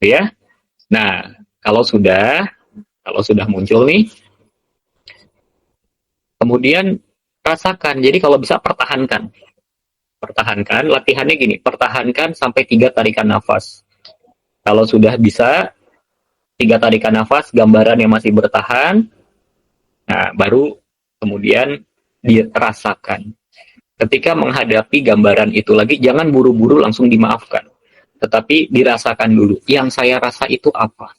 Ya. Nah, kalau sudah muncul nih, kemudian rasakan. Jadi kalau bisa pertahankan. Pertahankan, latihannya gini, pertahankan sampai 3 tarikan nafas. Kalau sudah bisa 3 tarikan nafas, gambaran yang masih bertahan, nah baru kemudian dirasakan. Ketika menghadapi gambaran itu lagi, jangan buru-buru langsung dimaafkan. Tetapi dirasakan dulu. Yang saya rasa itu apa?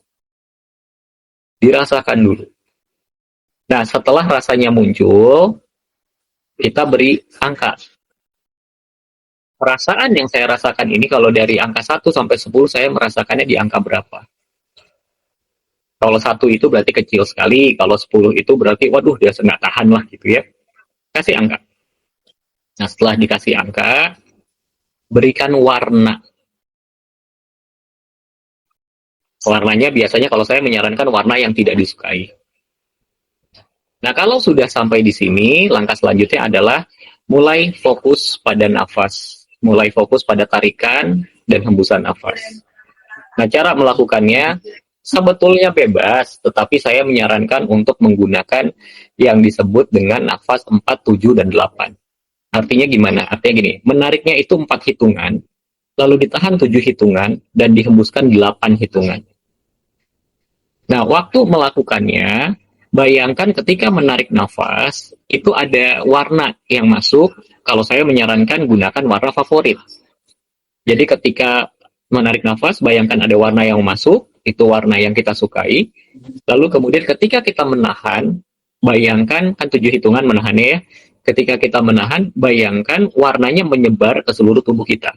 Dirasakan dulu. Nah, setelah rasanya muncul, kita beri angka. Perasaan yang saya rasakan ini, kalau dari angka 1 sampai 10, saya merasakannya di angka berapa? Kalau 1 itu berarti kecil sekali, kalau 10 itu berarti, waduh, dia nggak tahan lah gitu ya. Kasih angka. Nah, setelah dikasih angka, berikan warna. Warnanya biasanya kalau saya menyarankan warna yang tidak disukai. Nah, kalau sudah sampai di sini, langkah selanjutnya adalah mulai fokus pada nafas. mulai fokus pada tarikan dan hembusan nafas. Nah, cara melakukannya sebetulnya bebas, tetapi saya menyarankan untuk menggunakan yang disebut dengan nafas 4, 7, dan 8. Artinya gimana? Artinya gini, menariknya itu 4 hitungan, lalu ditahan 7 hitungan, dan dihembuskan 8 hitungan. Nah, waktu melakukannya, bayangkan ketika menarik nafas, itu ada warna yang masuk. Kalau saya menyarankan gunakan warna favorit. Jadi ketika menarik nafas, bayangkan ada warna yang masuk, itu warna yang kita sukai. Lalu kemudian ketika kita menahan, bayangkan, kan 7 hitungan menahannya ya. Ketika kita menahan, bayangkan warnanya menyebar ke seluruh tubuh kita.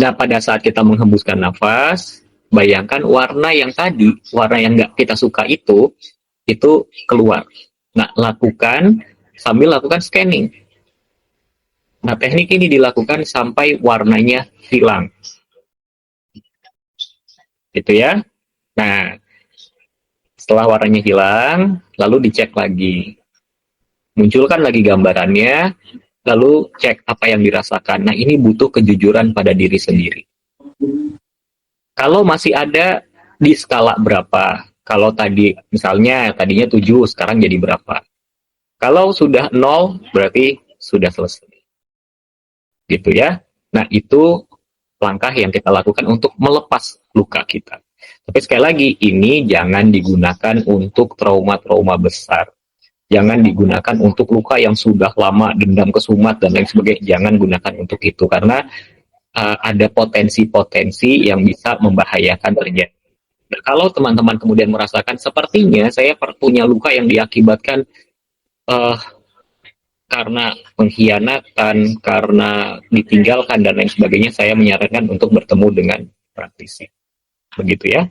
Nah, pada saat kita menghembuskan nafas, bayangkan warna yang tadi, warna yang nggak kita suka itu keluar. Nah, lakukan sambil lakukan scanning. Nah, teknik ini dilakukan sampai warnanya hilang. Gitu ya. Nah, setelah warnanya hilang, lalu dicek lagi. Munculkan lagi gambarannya, lalu cek apa yang dirasakan. Nah, ini butuh kejujuran pada diri sendiri. Kalau masih ada, di skala berapa? Kalau tadi, misalnya tadinya 7, sekarang jadi berapa? Kalau sudah 0, berarti sudah selesai. Gitu ya. Nah, itu langkah yang kita lakukan untuk melepas luka kita. Tapi sekali lagi, ini jangan digunakan untuk trauma-trauma besar. Jangan digunakan untuk luka yang sudah lama, dendam kesumat, dan lain sebagainya. Jangan gunakan untuk itu, karena ada potensi-potensi yang bisa membahayakan terjadi. Nah, kalau teman-teman kemudian merasakan sepertinya saya punya luka yang diakibatkan karena pengkhianatan, karena ditinggalkan, dan lain sebagainya, saya menyarankan untuk bertemu dengan praktisi. Begitu ya.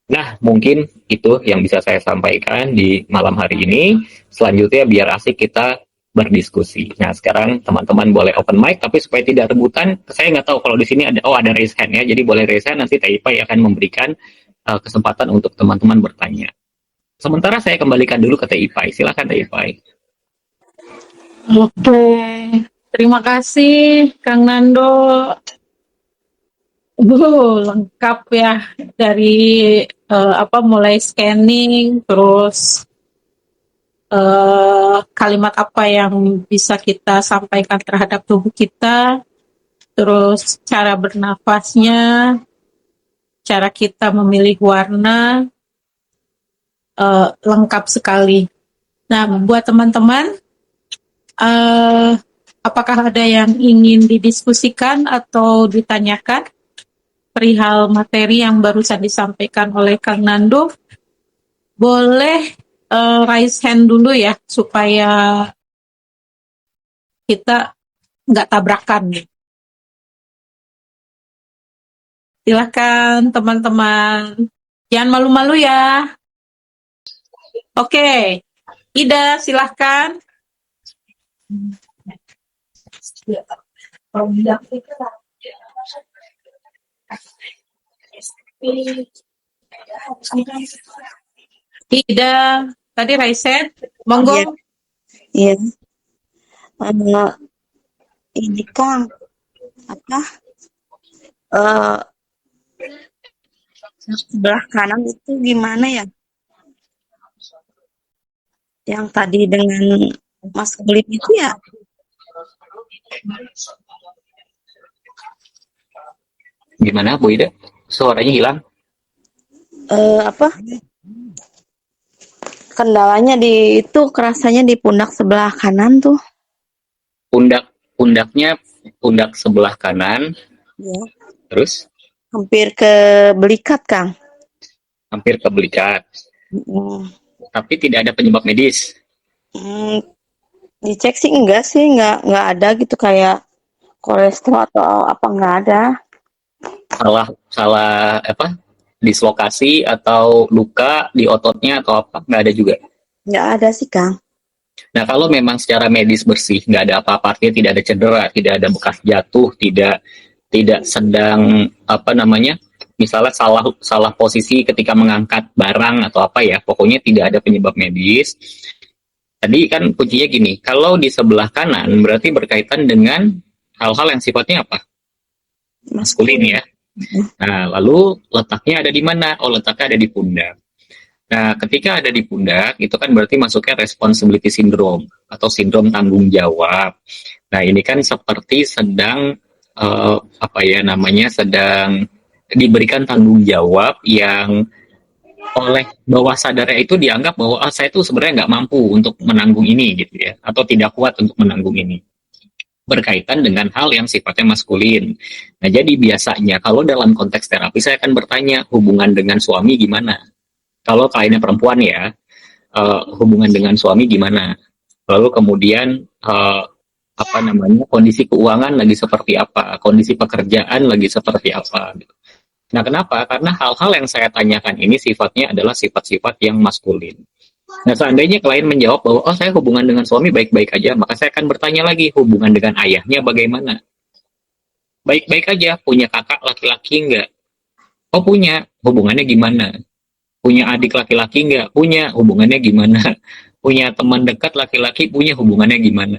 Nah, mungkin itu yang bisa saya sampaikan di malam hari ini. Selanjutnya, biar asik kita berdiskusi. Nah, sekarang teman-teman boleh open mic, tapi supaya tidak rebutan, saya nggak tahu kalau di sini ada raise hand ya, jadi boleh raise hand, nanti Taipai akan memberikan kesempatan untuk teman-teman bertanya. Sementara saya kembalikan dulu ke Taipai. Silakan Taipai. Oke, terima kasih Kang Nando. Lengkap ya, dari mulai scanning, terus kalimat apa yang bisa kita sampaikan terhadap tubuh kita, terus cara bernafasnya, cara kita memilih warna, lengkap sekali. Nah, buat teman-teman, apakah ada yang ingin didiskusikan atau ditanyakan perihal materi yang barusan disampaikan oleh Kang Nando? Boleh raise hand dulu ya, supaya kita nggak tabrakan. Silakan teman-teman, jangan malu-malu ya. Oke, Ida silahkan. Ida, tadi raise hand, monggo. Iya. Ini Kang, sebelah kanan itu gimana ya? Yang tadi dengan maskulin itu ya? Gimana Bu Ida? Suaranya hilang? Kendalanya itu kerasanya di pundak sebelah kanan tuh. Pundaknya pundak sebelah kanan. Ya. Terus? Hampir ke belikat, Kang. Hampir ke belikat. Tapi tidak ada penyebab medis. Dicek sih enggak ada gitu, kayak kolesterol atau apa, enggak ada. Salah dislokasi atau luka di ototnya atau apa, nggak ada juga? Nggak ada sih, Kang. Nah, kalau memang secara medis bersih, nggak ada apa-apa, artinya tidak ada cedera, tidak ada bekas jatuh, tidak sedang misalnya salah posisi ketika mengangkat barang atau apa ya, pokoknya tidak ada penyebab medis. Tadi kan kuncinya gini, kalau di sebelah kanan berarti berkaitan dengan hal-hal yang sifatnya apa? Maskulin Maskulin. ya. Nah, lalu letaknya ada di mana? Oh, letaknya ada di pundak. Nah, ketika ada di pundak, itu kan berarti masuknya responsibility syndrome atau sindrom tanggung jawab. Nah, ini kan seperti sedang apa ya namanya, sedang diberikan tanggung jawab yang oleh bawah sadarnya itu dianggap bahwa saya tuh sebenarnya nggak mampu untuk menanggung ini gitu ya, atau tidak kuat untuk menanggung ini, berkaitan dengan hal yang sifatnya maskulin. Nah, jadi biasanya kalau dalam konteks terapi saya akan bertanya hubungan dengan suami gimana. Kalau kliennya perempuan ya, hubungan dengan suami gimana. Lalu kemudian apa namanya, kondisi keuangan lagi seperti apa, kondisi pekerjaan lagi seperti apa. Nah, kenapa? Karena hal-hal yang saya tanyakan ini sifatnya adalah sifat-sifat yang maskulin. Nah, seandainya klien menjawab bahwa, oh saya hubungan dengan suami baik-baik aja, maka saya akan bertanya lagi, hubungan dengan ayahnya bagaimana? Baik-baik aja, punya kakak laki-laki enggak? Oh punya, hubungannya gimana? Punya adik laki-laki enggak? Punya, hubungannya gimana? Punya teman dekat laki-laki, punya, hubungannya gimana?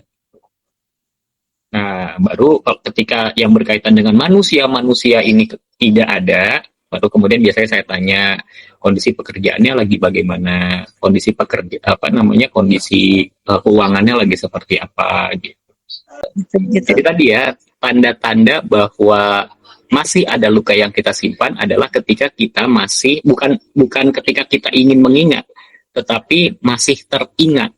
Nah, baru ketika yang berkaitan dengan manusia ini tidak ada, baru kemudian biasanya saya tanya kondisi pekerjaannya lagi bagaimana, kondisi kondisi keuangannya lagi seperti apa gitu. Gitu. Jadi tadi ya, tanda-tanda bahwa masih ada luka yang kita simpan adalah ketika kita masih bukan ketika kita ingin mengingat, tetapi masih teringat.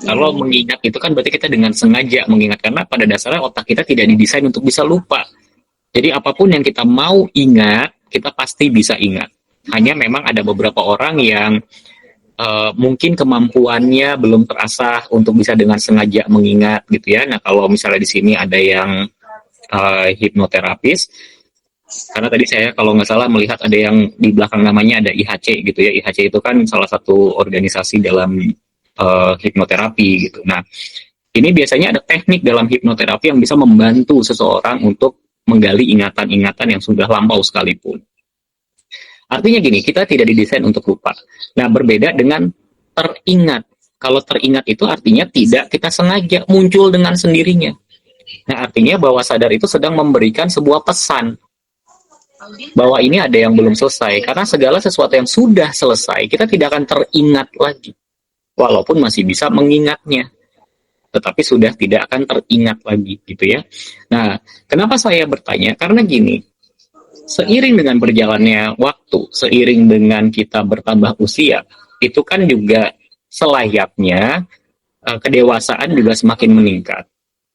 Kalau mengingat itu kan berarti kita dengan sengaja mengingat, karena pada dasarnya otak kita tidak didesain untuk bisa lupa. Jadi apapun yang kita mau ingat, kita pasti bisa ingat. Hanya memang ada beberapa orang yang mungkin kemampuannya belum terasah untuk bisa dengan sengaja mengingat gitu ya. Nah, kalau misalnya di sini ada yang hipnoterapis, karena tadi saya kalau nggak salah melihat ada yang di belakang namanya ada IHC gitu ya. IHC itu kan salah satu organisasi dalam hipnoterapi gitu. Nah, ini biasanya ada teknik dalam hipnoterapi yang bisa membantu seseorang untuk menggali ingatan-ingatan yang sudah lampau sekalipun. Artinya gini, kita tidak didesain untuk lupa. Nah, berbeda dengan teringat. Kalau teringat itu artinya tidak kita sengaja, muncul dengan sendirinya. Nah, artinya bawah sadar itu sedang memberikan sebuah pesan bahwa ini ada yang belum selesai. Karena segala sesuatu yang sudah selesai, kita tidak akan teringat lagi. Walaupun masih bisa mengingatnya, tetapi sudah tidak akan teringat lagi gitu ya. Nah, kenapa saya bertanya? Karena gini, seiring dengan berjalannya waktu, seiring dengan kita bertambah usia, itu kan juga selayaknya kedewasaan juga semakin meningkat.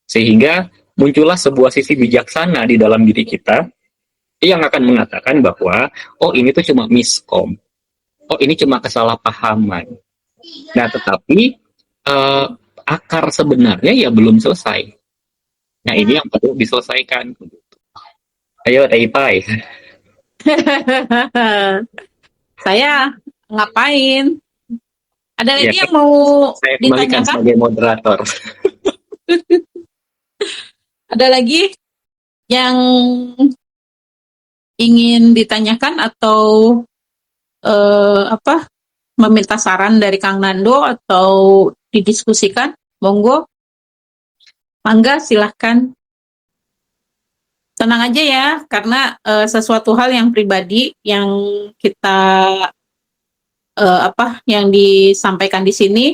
Sehingga muncullah sebuah sisi bijaksana di dalam diri kita yang akan mengatakan bahwa, oh ini tuh cuma miskom, oh ini cuma kesalahpahaman. Nah, tetapi akar sebenarnya ya belum selesai. Nah, ini yang perlu diselesaikan. Ayo, Taipai. Saya ngapain? Ada Ya, lagi yang mau saya kembalikan ditanyakan? sebagai moderator. Ada lagi yang ingin ditanyakan atau meminta saran dari Kang Nando atau didiskusikan? Monggo, mangga silahkan. Tenang aja ya, karena sesuatu hal yang pribadi yang kita yang disampaikan di sini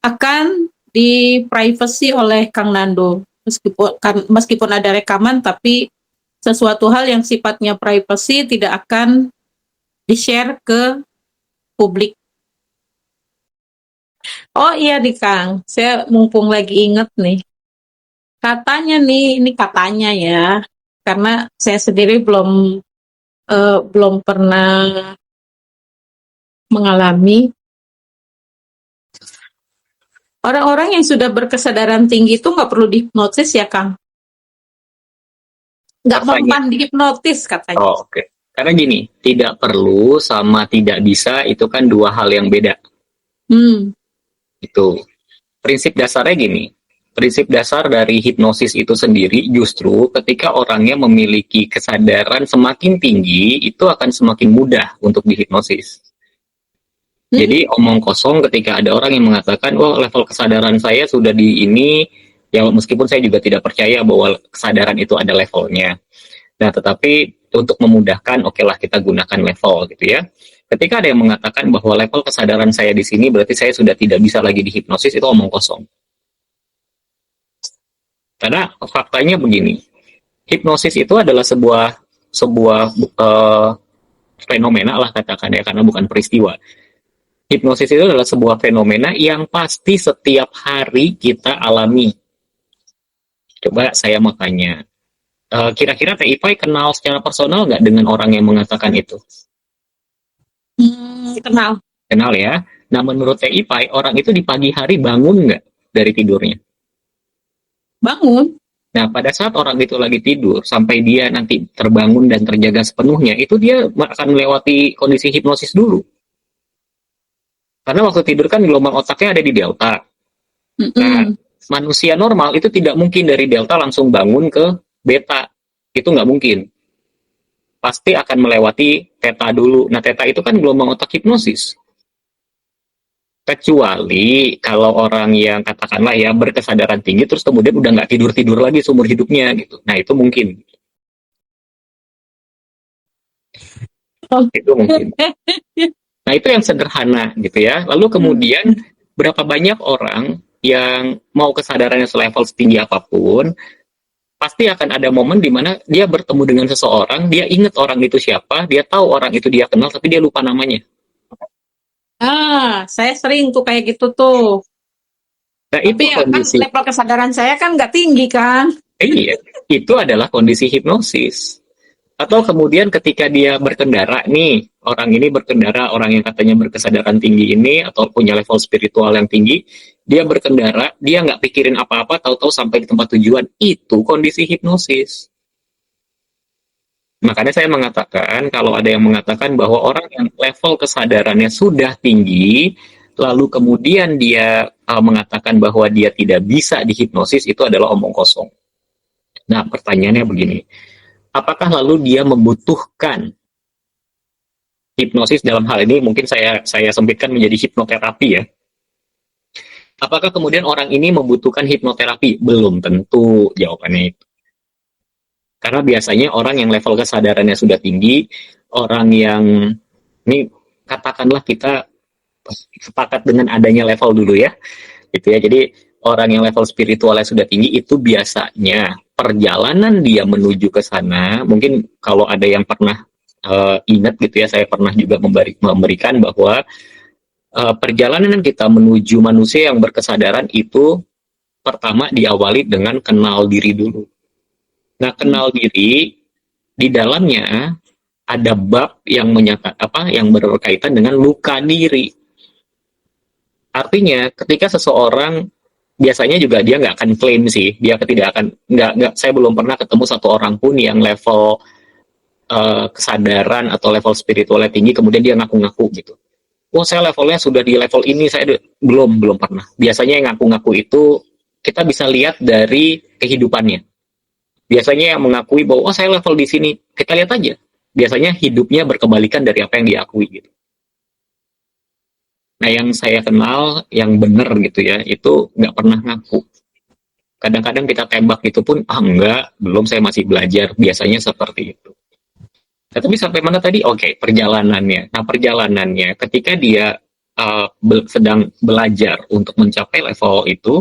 akan di privacy oleh Kang Nando. Meskipun ada rekaman, tapi sesuatu hal yang sifatnya privacy tidak akan di-share ke publik. Oh iya nih Kang, saya mumpung lagi inget nih. Katanya nih, ini katanya ya, karena saya sendiri belum pernah mengalami. Orang-orang yang sudah berkesadaran tinggi itu nggak perlu dihipnotis ya Kang? Nggak mempan dihipnotis katanya. Oh, oke. Karena gini, tidak perlu sama tidak bisa itu kan dua hal yang beda. Itu prinsip dasarnya gini. Prinsip dasar dari hipnosis itu sendiri justru ketika orangnya memiliki kesadaran semakin tinggi, itu akan semakin mudah untuk dihipnosis. Jadi omong kosong ketika ada orang yang mengatakan, oh level kesadaran saya sudah di ini, Ya meskipun saya juga tidak percaya bahwa kesadaran itu ada levelnya. Nah, tetapi untuk memudahkan, oke lah kita gunakan level gitu ya. Ketika ada yang mengatakan bahwa level kesadaran saya di sini berarti saya sudah tidak bisa lagi dihipnosis, itu omong kosong. Karena faktanya begini, hipnosis itu adalah sebuah fenomena lah katakan ya, karena bukan peristiwa. Hipnosis itu adalah sebuah fenomena yang pasti setiap hari kita alami. Coba saya mau tanya, kira-kira Teh Ipay kenal secara personal nggak dengan orang yang mengatakan itu? Kenal. Kenal ya. Nah, menurut Teh Ipay, orang itu di pagi hari bangun nggak dari tidurnya? Bangun. Nah, pada saat orang itu lagi tidur, sampai dia nanti terbangun dan terjaga sepenuhnya, itu dia akan melewati kondisi hipnosis dulu. Karena waktu tidur kan gelombang otaknya ada di delta. Nah, manusia normal itu tidak mungkin dari delta langsung bangun ke beta. Itu nggak mungkin. Pasti akan melewati theta dulu. Nah, theta itu kan gelombang otak hipnosis. Kecuali kalau orang yang katakanlah ya berkesadaran tinggi terus kemudian udah nggak tidur-tidur lagi seumur hidupnya gitu. Nah, itu mungkin. Itu mungkin. Nah, itu yang sederhana gitu ya. Lalu kemudian berapa banyak orang yang mau kesadarannya selevel setinggi apapun, pasti akan ada momen di mana dia bertemu dengan seseorang, dia ingat orang itu siapa, dia tahu orang itu dia kenal, tapi dia lupa namanya. Saya sering tuh kayak gitu tuh. Nah, itu Tapi ya kan kondisi. level kesadaran saya kan nggak tinggi kan. Iya, itu adalah kondisi hipnosis. Atau kemudian ketika dia berkendara nih, orang ini berkendara, orang yang katanya berkesadaran tinggi ini atau punya level spiritual yang tinggi, dia berkendara, dia nggak pikirin apa-apa, tahu-tahu sampai di tempat tujuan, itu kondisi hipnosis. Makanya saya mengatakan, kalau ada yang mengatakan bahwa orang yang level kesadarannya sudah tinggi, lalu kemudian dia mengatakan bahwa dia tidak bisa dihipnosis, itu adalah omong kosong. Nah, pertanyaannya begini, apakah lalu dia membutuhkan hipnosis dalam hal ini? Mungkin saya sempitkan menjadi hipnoterapi ya. Apakah kemudian orang ini membutuhkan hipnoterapi? Belum tentu jawabannya itu. Karena biasanya orang yang level kesadarannya sudah tinggi, orang yang ini katakanlah kita sepakat dengan adanya level dulu ya, gitu ya. Jadi orang yang level spiritualnya sudah tinggi itu biasanya perjalanan dia menuju ke sana, mungkin kalau ada yang pernah ingat gitu ya, saya pernah juga memberikan bahwa perjalanan kita menuju manusia yang berkesadaran itu pertama diawali dengan kenal diri dulu. Nah, kenal diri di dalamnya ada bab yang yang berkaitan dengan luka diri. Artinya, ketika seseorang biasanya juga dia nggak akan klaim sih, dia tidak akan nggak. Saya belum pernah ketemu satu orang pun yang level kesadaran atau level spiritualnya tinggi kemudian dia ngaku-ngaku gitu. Oh, saya levelnya sudah di level ini, saya belum pernah. Biasanya yang ngaku-ngaku itu kita bisa lihat dari kehidupannya. Biasanya yang mengakui bahwa oh saya level di sini, kita lihat aja. Biasanya hidupnya berkebalikan dari apa yang diakui gitu. Nah, yang saya kenal yang benar gitu ya, itu nggak pernah ngaku. Kadang-kadang kita tembak itu pun, enggak, belum, saya masih belajar. Biasanya seperti itu. Nah, tapi sampai mana tadi? Oke, perjalanannya. Nah, perjalanannya ketika dia sedang belajar untuk mencapai level itu,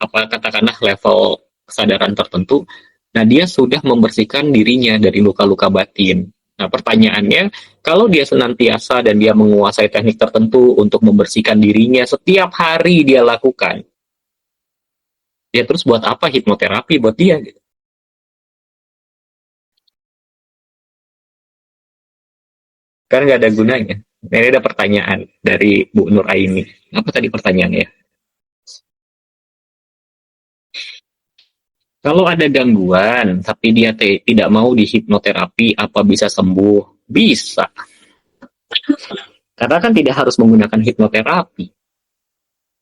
katakanlah level kesadaran tertentu, nah dia sudah membersihkan dirinya dari luka-luka batin. Nah, pertanyaannya, kalau dia senantiasa dan dia menguasai teknik tertentu untuk membersihkan dirinya setiap hari dia lakukan, ya terus buat apa hipnoterapi buat dia gitu? Kan nggak ada gunanya. Nah, ini ada pertanyaan dari Bu Nur Aini. Apa tadi pertanyaannya? Kalau ada gangguan, tapi dia tidak mau dihipnoterapi, apa bisa sembuh? Bisa. Karena kan tidak harus menggunakan hipnoterapi.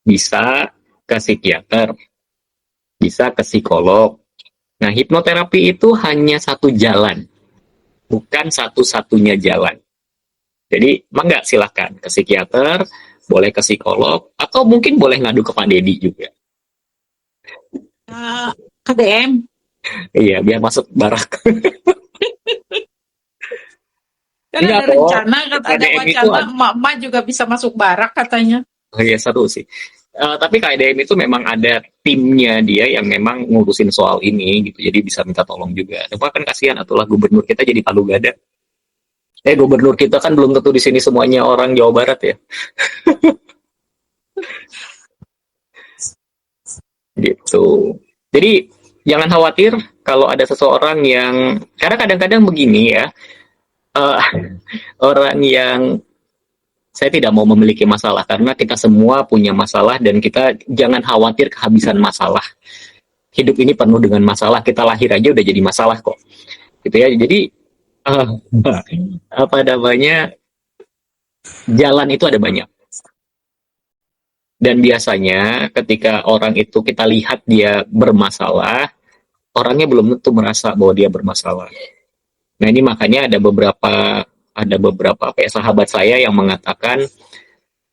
Bisa ke psikiater, bisa ke psikolog. Nah, hipnoterapi itu hanya satu jalan, bukan satu-satunya jalan. Jadi, mangga silahkan ke psikiater, boleh ke psikolog, atau mungkin boleh ngadu ke Pak Dedi juga. KDM. Iya, biar masuk barak. Kan Enggak ada kok, rencana, ada KDM itu wacana emak-emak juga bisa masuk barak katanya. oh iya satu sih. Tapi KDM itu memang ada timnya dia yang memang ngurusin soal ini gitu, jadi bisa minta tolong juga. Cuma kan kasihan atulah gubernur kita jadi palu gada. Gubernur kita kan belum tentu di sini semuanya orang Jawa Barat ya, gitu. Jadi jangan khawatir kalau ada seseorang yang, karena kadang-kadang begini ya, eh, orang yang saya tidak mau memiliki masalah karena kita semua punya masalah dan kita jangan khawatir kehabisan masalah. Hidup ini penuh dengan masalah, kita lahir aja udah jadi masalah kok. Gitu ya. Jadi eh, apa namanya? Jalan itu ada banyak. Dan biasanya ketika orang itu kita lihat dia bermasalah, orangnya belum tentu merasa bahwa dia bermasalah. Nah, ini makanya ada beberapa apa ya, sahabat saya yang mengatakan,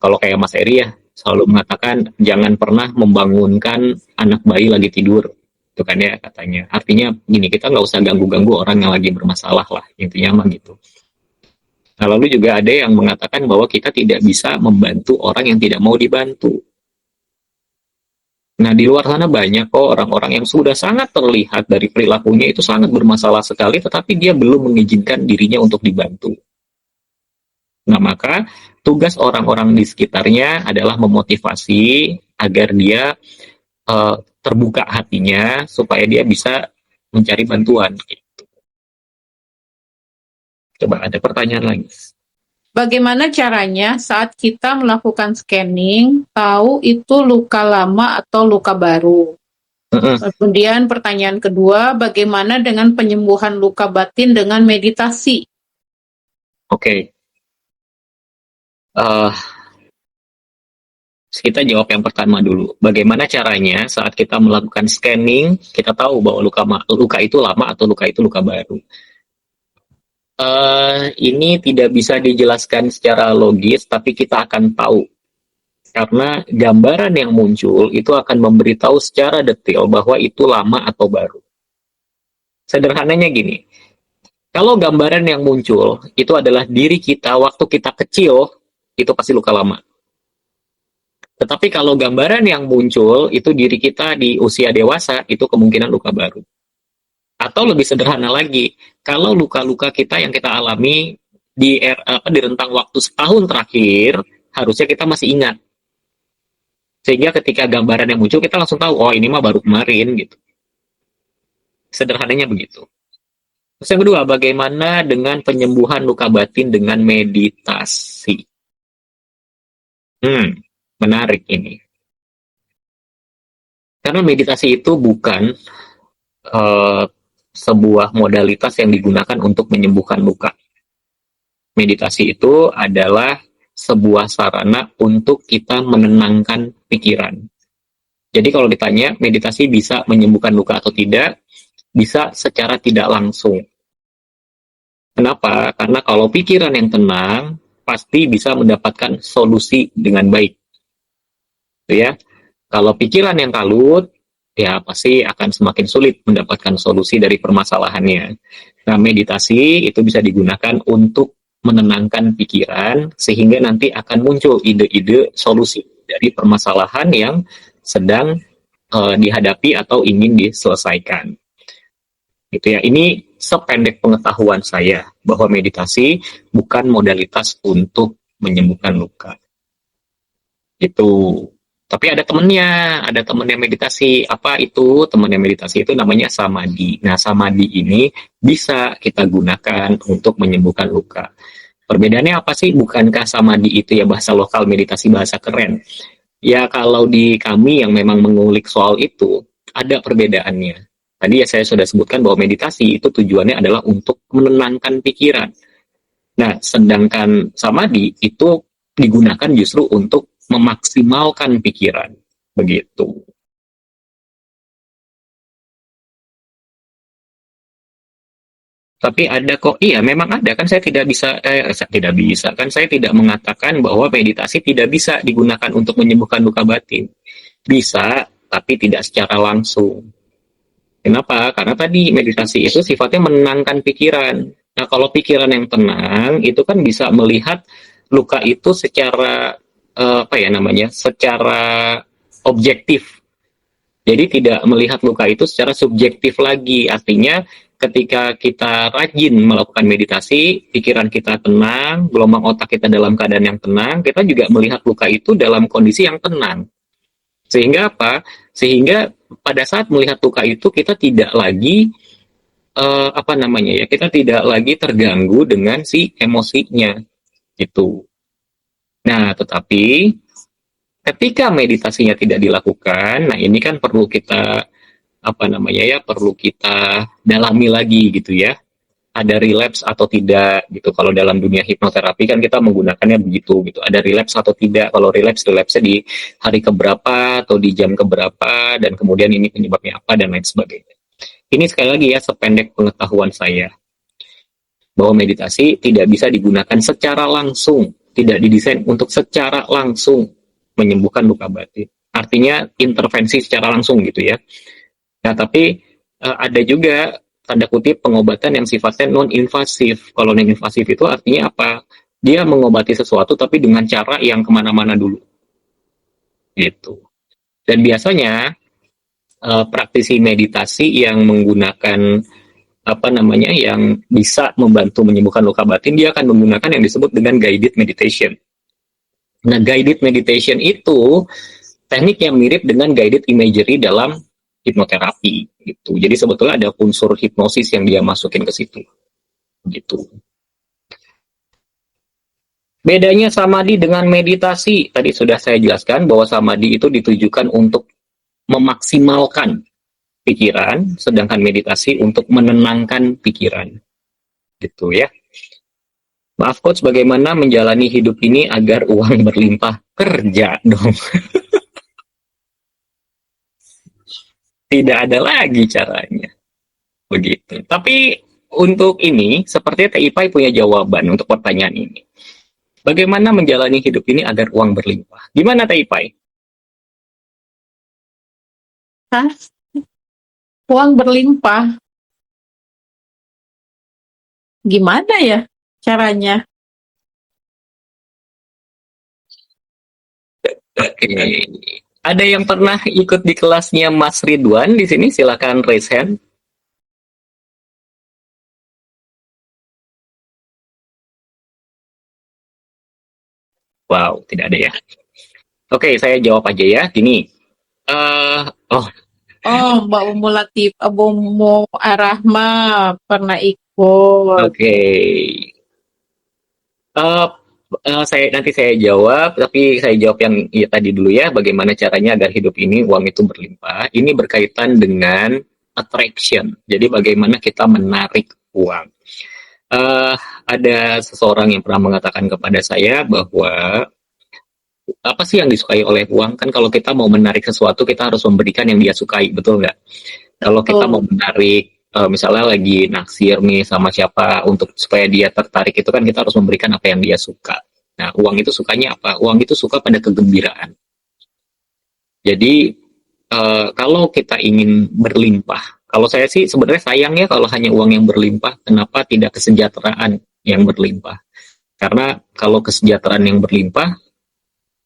kalau kayak Mas Eri ya, selalu mengatakan jangan pernah membangunkan anak bayi lagi tidur. Itu kan ya katanya. Artinya gini, kita nggak usah ganggu-ganggu orang yang lagi bermasalah lah. Intinya mah gitu. Nah, lalu juga ada yang mengatakan bahwa kita tidak bisa membantu orang yang tidak mau dibantu. Nah, di luar sana banyak kok orang-orang yang sudah sangat terlihat dari perilakunya itu sangat bermasalah sekali, tetapi dia belum mengizinkan dirinya untuk dibantu. Nah, maka tugas orang-orang di sekitarnya adalah memotivasi agar dia terbuka hatinya supaya dia bisa mencari bantuan. Coba ada pertanyaan lagi. Bagaimana caranya saat kita melakukan scanning, tahu itu luka lama atau luka baru? Kemudian pertanyaan kedua, bagaimana dengan penyembuhan luka batin dengan meditasi? Oke. Kita jawab yang pertama dulu. Bagaimana caranya saat kita melakukan scanning, kita tahu bahwa luka itu lama atau luka itu luka baru. Ini tidak bisa dijelaskan secara logis, tapi kita akan tahu. Karena gambaran yang muncul itu akan memberitahu secara detail bahwa itu lama atau baru. Sederhananya gini, kalau gambaran yang muncul itu adalah diri kita waktu kita kecil, itu pasti luka lama. Tetapi kalau gambaran yang muncul itu diri kita di usia dewasa, itu kemungkinan luka baru. Atau lebih sederhana lagi, kalau luka-luka kita yang kita alami di rentang waktu setahun terakhir, harusnya kita masih ingat. Sehingga ketika gambaran yang muncul, kita langsung tahu, oh ini mah baru kemarin, gitu. Sederhananya begitu. Terus yang kedua, bagaimana dengan penyembuhan luka batin dengan meditasi? Menarik ini. Karena meditasi itu bukan sebuah modalitas yang digunakan untuk menyembuhkan luka. Meditasi itu adalah sebuah sarana untuk kita menenangkan pikiran. Jadi kalau ditanya, meditasi bisa menyembuhkan luka atau tidak, bisa secara tidak langsung. Kenapa? Karena kalau pikiran yang tenang, pasti bisa mendapatkan solusi dengan baik. Ya, kalau pikiran yang kalut, ya pasti akan semakin sulit mendapatkan solusi dari permasalahannya. Nah, meditasi itu bisa digunakan untuk menenangkan pikiran, sehingga nanti akan muncul ide-ide solusi dari permasalahan yang sedang dihadapi atau ingin diselesaikan. Gitu ya. Ini sependek pengetahuan saya bahwa meditasi bukan modalitas untuk menyembuhkan luka. Itu. Tapi ada temennya meditasi. Apa itu? Temennya meditasi itu namanya samadhi. Nah, samadhi ini bisa kita gunakan untuk menyembuhkan luka. Perbedaannya apa sih? Bukankah samadhi itu ya bahasa lokal, meditasi bahasa keren? Ya, kalau di kami yang memang mengulik soal itu, ada perbedaannya. Tadi ya saya sudah sebutkan bahwa meditasi itu tujuannya adalah untuk menenangkan pikiran. Nah, sedangkan samadhi itu digunakan justru untuk memaksimalkan pikiran, begitu. Tapi ada kok, iya memang ada kan, saya tidak mengatakan bahwa meditasi tidak bisa digunakan untuk menyembuhkan luka batin. Bisa, tapi tidak secara langsung. Kenapa? Karena tadi meditasi itu sifatnya menenangkan pikiran. Nah, kalau pikiran yang tenang itu kan bisa melihat luka itu secara apa ya namanya? Secara objektif. Jadi tidak melihat luka itu secara subjektif lagi. Artinya ketika kita rajin melakukan meditasi, pikiran kita tenang, gelombang otak kita dalam keadaan yang tenang, kita juga melihat luka itu dalam kondisi yang tenang. Sehingga apa? Sehingga pada saat melihat luka itu kita tidak lagi apa namanya ya? Kita tidak lagi terganggu dengan si emosinya gitu. Nah, tetapi ketika meditasinya tidak dilakukan, nah ini kan perlu kita apa namanya ya? Perlu kita dalami lagi gitu ya. Ada relapse atau tidak gitu. Kalau dalam dunia hipnoterapi kan kita menggunakannya begitu gitu. Ada relapse atau tidak. Kalau relapse-nya di hari keberapa atau di jam keberapa dan kemudian ini penyebabnya apa dan lain sebagainya. Ini sekali lagi ya sependek pengetahuan saya bahwa meditasi tidak bisa digunakan secara langsung, tidak didesain untuk secara langsung menyembuhkan luka batin. Artinya intervensi secara langsung gitu ya. Nah, tapi ada juga tanda kutip pengobatan yang sifatnya non-invasif. Kalau non-invasif itu artinya apa? Dia mengobati sesuatu tapi dengan cara yang kemana-mana dulu. Gitu. Dan biasanya praktisi meditasi yang menggunakan apa namanya yang bisa membantu menyembuhkan luka batin, dia akan menggunakan yang disebut dengan guided meditation. Nah, guided meditation itu teknik yang mirip dengan guided imagery dalam hipnoterapi gitu. Jadi sebetulnya ada unsur hipnosis yang dia masukin ke situ. Gitu. Bedanya samadhi dengan meditasi, tadi sudah saya jelaskan bahwa samadhi itu ditujukan untuk memaksimalkan pikiran, sedangkan meditasi untuk menenangkan pikiran. Gitu ya. Maaf coach, bagaimana menjalani hidup ini agar uang berlimpah? Kerja dong. Tidak ada lagi caranya. Begitu. Tapi untuk ini, sepertinya TIPAI punya jawaban untuk pertanyaan ini. Bagaimana menjalani hidup ini agar uang berlimpah? Gimana TIPAI? Hah? Uang berlimpah. Gimana ya caranya? Oke. Ada yang pernah ikut di kelasnya Mas Ridwan di sini? Silakan raise hand. Wow, tidak ada ya. Oke, saya jawab aja ya. Gini. Oh, Oh, Mbak Umu Latif, Abu Umu Arahma pernah ikut. oke. Eh, nanti saya jawab, tapi saya jawab yang ya, tadi dulu ya. Bagaimana caranya agar hidup ini uang itu berlimpah? Ini berkaitan dengan attraction. Jadi bagaimana kita menarik uang. Ada seseorang yang pernah mengatakan kepada saya bahwa apa sih yang disukai oleh uang? Kan kalau kita mau menarik sesuatu, kita harus memberikan yang dia sukai, betul nggak? Kalau kita mau menarik, misalnya lagi naksir nih sama siapa untuk supaya dia tertarik itu kan kita harus memberikan apa yang dia suka. Nah, uang itu sukanya apa? Uang itu suka pada kegembiraan. Jadi kalau kita ingin berlimpah, kalau saya sih sebenarnya sayang ya kalau hanya uang yang berlimpah, kenapa tidak kesejahteraan yang berlimpah? Karena kalau kesejahteraan yang berlimpah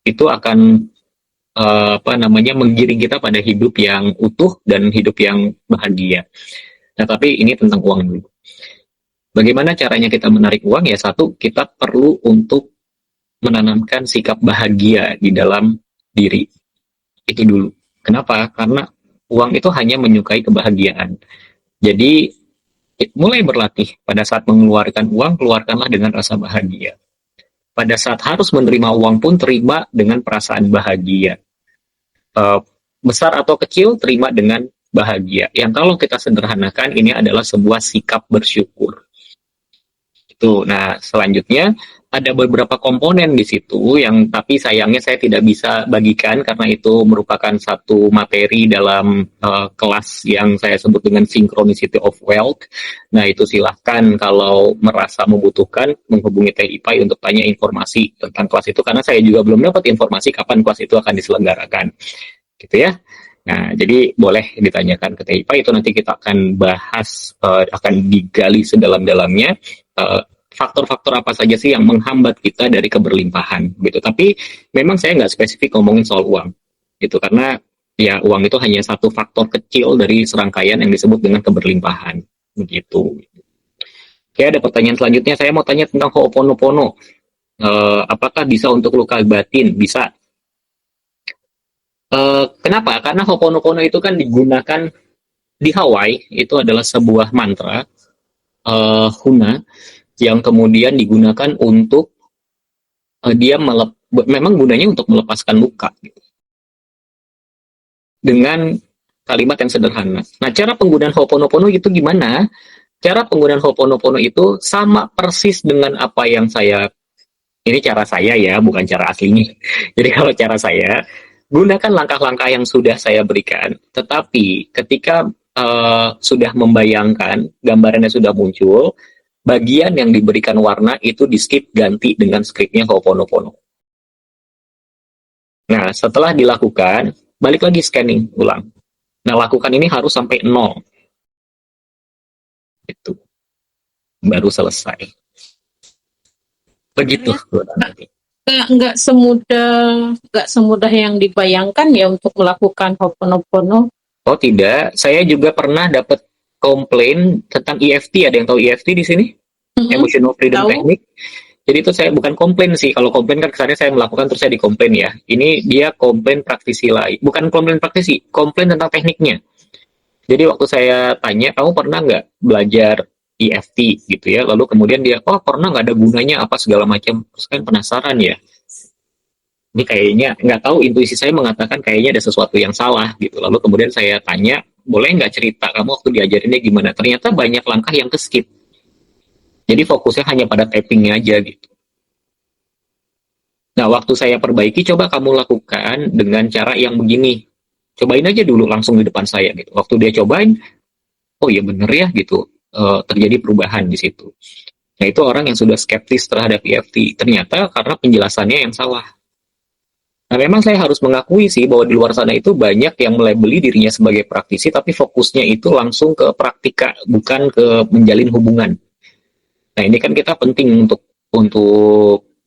itu akan apa namanya menggiring kita pada hidup yang utuh dan hidup yang bahagia. Nah, tapi ini tentang uang dulu. Bagaimana caranya kita menarik uang? Ya satu, kita perlu untuk menanamkan sikap bahagia di dalam diri. Itu dulu. Kenapa? Karena uang itu hanya menyukai kebahagiaan. Jadi mulai berlatih pada saat mengeluarkan uang, keluarkanlah dengan rasa bahagia. Pada saat harus menerima uang pun terima dengan perasaan bahagia. Besar atau kecil terima dengan bahagia. Yang kalau kita sederhanakan ini adalah sebuah sikap bersyukur. Itu. Nah, selanjutnya ada beberapa komponen di situ yang tapi sayangnya saya tidak bisa bagikan karena itu merupakan satu materi dalam kelas yang saya sebut dengan Synchronicity of Wealth. Nah, itu silahkan kalau merasa membutuhkan menghubungi TIPAI untuk tanya informasi tentang kelas itu karena saya juga belum dapat informasi kapan kelas itu akan diselenggarakan. Gitu ya. Nah, jadi boleh ditanyakan ke TIPA, itu nanti kita akan bahas, akan digali sedalam-dalamnya, faktor-faktor apa saja sih yang menghambat kita dari keberlimpahan gitu. Tapi memang saya nggak spesifik ngomongin soal uang gitu, karena ya uang itu hanya satu faktor kecil dari serangkaian yang disebut dengan keberlimpahan begitu. Oke, ada pertanyaan selanjutnya, saya mau tanya tentang Ho'oponopono. Apakah bisa untuk luka batin? Bisa. Kenapa? Karena Ho'oponopono itu kan digunakan di Hawaii, itu adalah sebuah mantra Huna yang kemudian digunakan untuk dia memang gunanya untuk melepaskan luka gitu, dengan kalimat yang sederhana. Nah, cara penggunaan Ho'oponopono itu gimana? Cara penggunaan Ho'oponopono itu sama persis dengan apa yang ini cara saya ya, bukan cara aslinya. Jadi kalau cara saya, gunakan langkah-langkah yang sudah saya berikan. Tetapi ketika sudah membayangkan, gambarannya sudah muncul, bagian yang diberikan warna itu di skip, ganti dengan skripnya Ho'oponopono. Nah, setelah dilakukan, balik lagi scanning ulang. Nah, lakukan ini harus sampai 0. Itu baru selesai. Begitu. Nggak semudah yang dibayangkan ya untuk melakukan Ho'oponopono. Oh tidak, saya juga pernah dapat komplain tentang EFT. Ada yang tahu EFT di sini? Emotional Freedom Tahu. Technique. Jadi itu saya bukan komplain sih. Kalau komplain kan kesannya saya melakukan terus saya dikomplain ya. Ini dia komplain praktisi lain. Bukan komplain praktisi, komplain tentang tekniknya. Jadi waktu saya tanya, kamu pernah nggak belajar EFT gitu ya? Lalu kemudian dia, oh pernah, nggak ada gunanya apa segala macam. Terus kan penasaran ya. Ini kayaknya nggak tahu, intuisi saya mengatakan kayaknya ada sesuatu yang salah gitu. Lalu kemudian saya tanya, boleh nggak cerita kamu waktu diajarinnya gimana? Ternyata banyak langkah yang keskip. Jadi fokusnya hanya pada tappingnya aja gitu. Nah, waktu saya perbaiki, coba kamu lakukan dengan cara yang begini. Cobain aja dulu langsung di depan saya gitu. Waktu dia cobain, oh iya bener ya gitu. Terjadi perubahan di situ. Nah, itu orang yang sudah skeptis terhadap EFT. Ternyata karena penjelasannya yang salah. Nah, memang saya harus mengakui sih bahwa di luar sana itu banyak yang melabeli dirinya sebagai praktisi, tapi fokusnya itu langsung ke praktika, bukan ke menjalin hubungan. Nah, ini kan kita penting untuk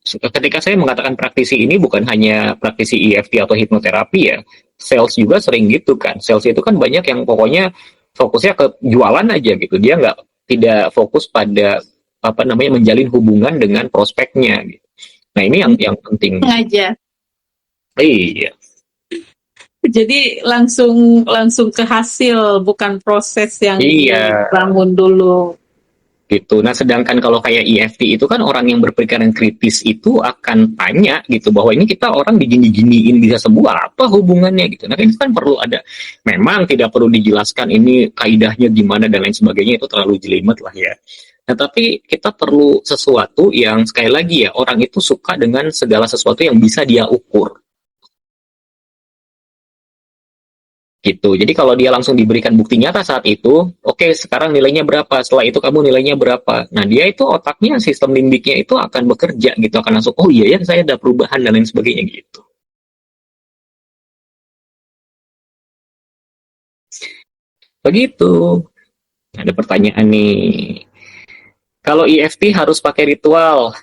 ketika saya mengatakan praktisi ini bukan hanya praktisi EFT atau hipnoterapi ya, sales juga sering gitu kan. Sales itu kan banyak yang pokoknya fokusnya ke jualan aja gitu. Dia tidak fokus pada apa namanya menjalin hubungan dengan prospeknya gitu. Nah, ini yang penting. Sengaja. Iya. Jadi langsung ke hasil, bukan proses yang Iya. dibangun dulu. Gitu. Nah, sedangkan kalau kayak EFT itu kan orang yang berpikiran kritis itu akan tanya gitu bahwa ini kita orang digini-giniin bisa sembuh, apa hubungannya gitu. Nah, itu kan perlu ada, memang tidak perlu dijelaskan ini kaidahnya gimana dan lain sebagainya, itu terlalu jelimet lah ya. Nah, tapi kita perlu sesuatu yang sekali lagi ya, orang itu suka dengan segala sesuatu yang bisa dia ukur. Gitu. Jadi kalau dia langsung diberikan bukti nyata saat itu, oke, sekarang nilainya berapa, setelah itu kamu nilainya berapa. Nah, dia itu otaknya, sistem limbiknya itu akan bekerja gitu, akan langsung, oh iya ya, saya ada perubahan dan lain sebagainya gitu. Begitu. Ada pertanyaan nih. Kalau EFT harus pakai ritual,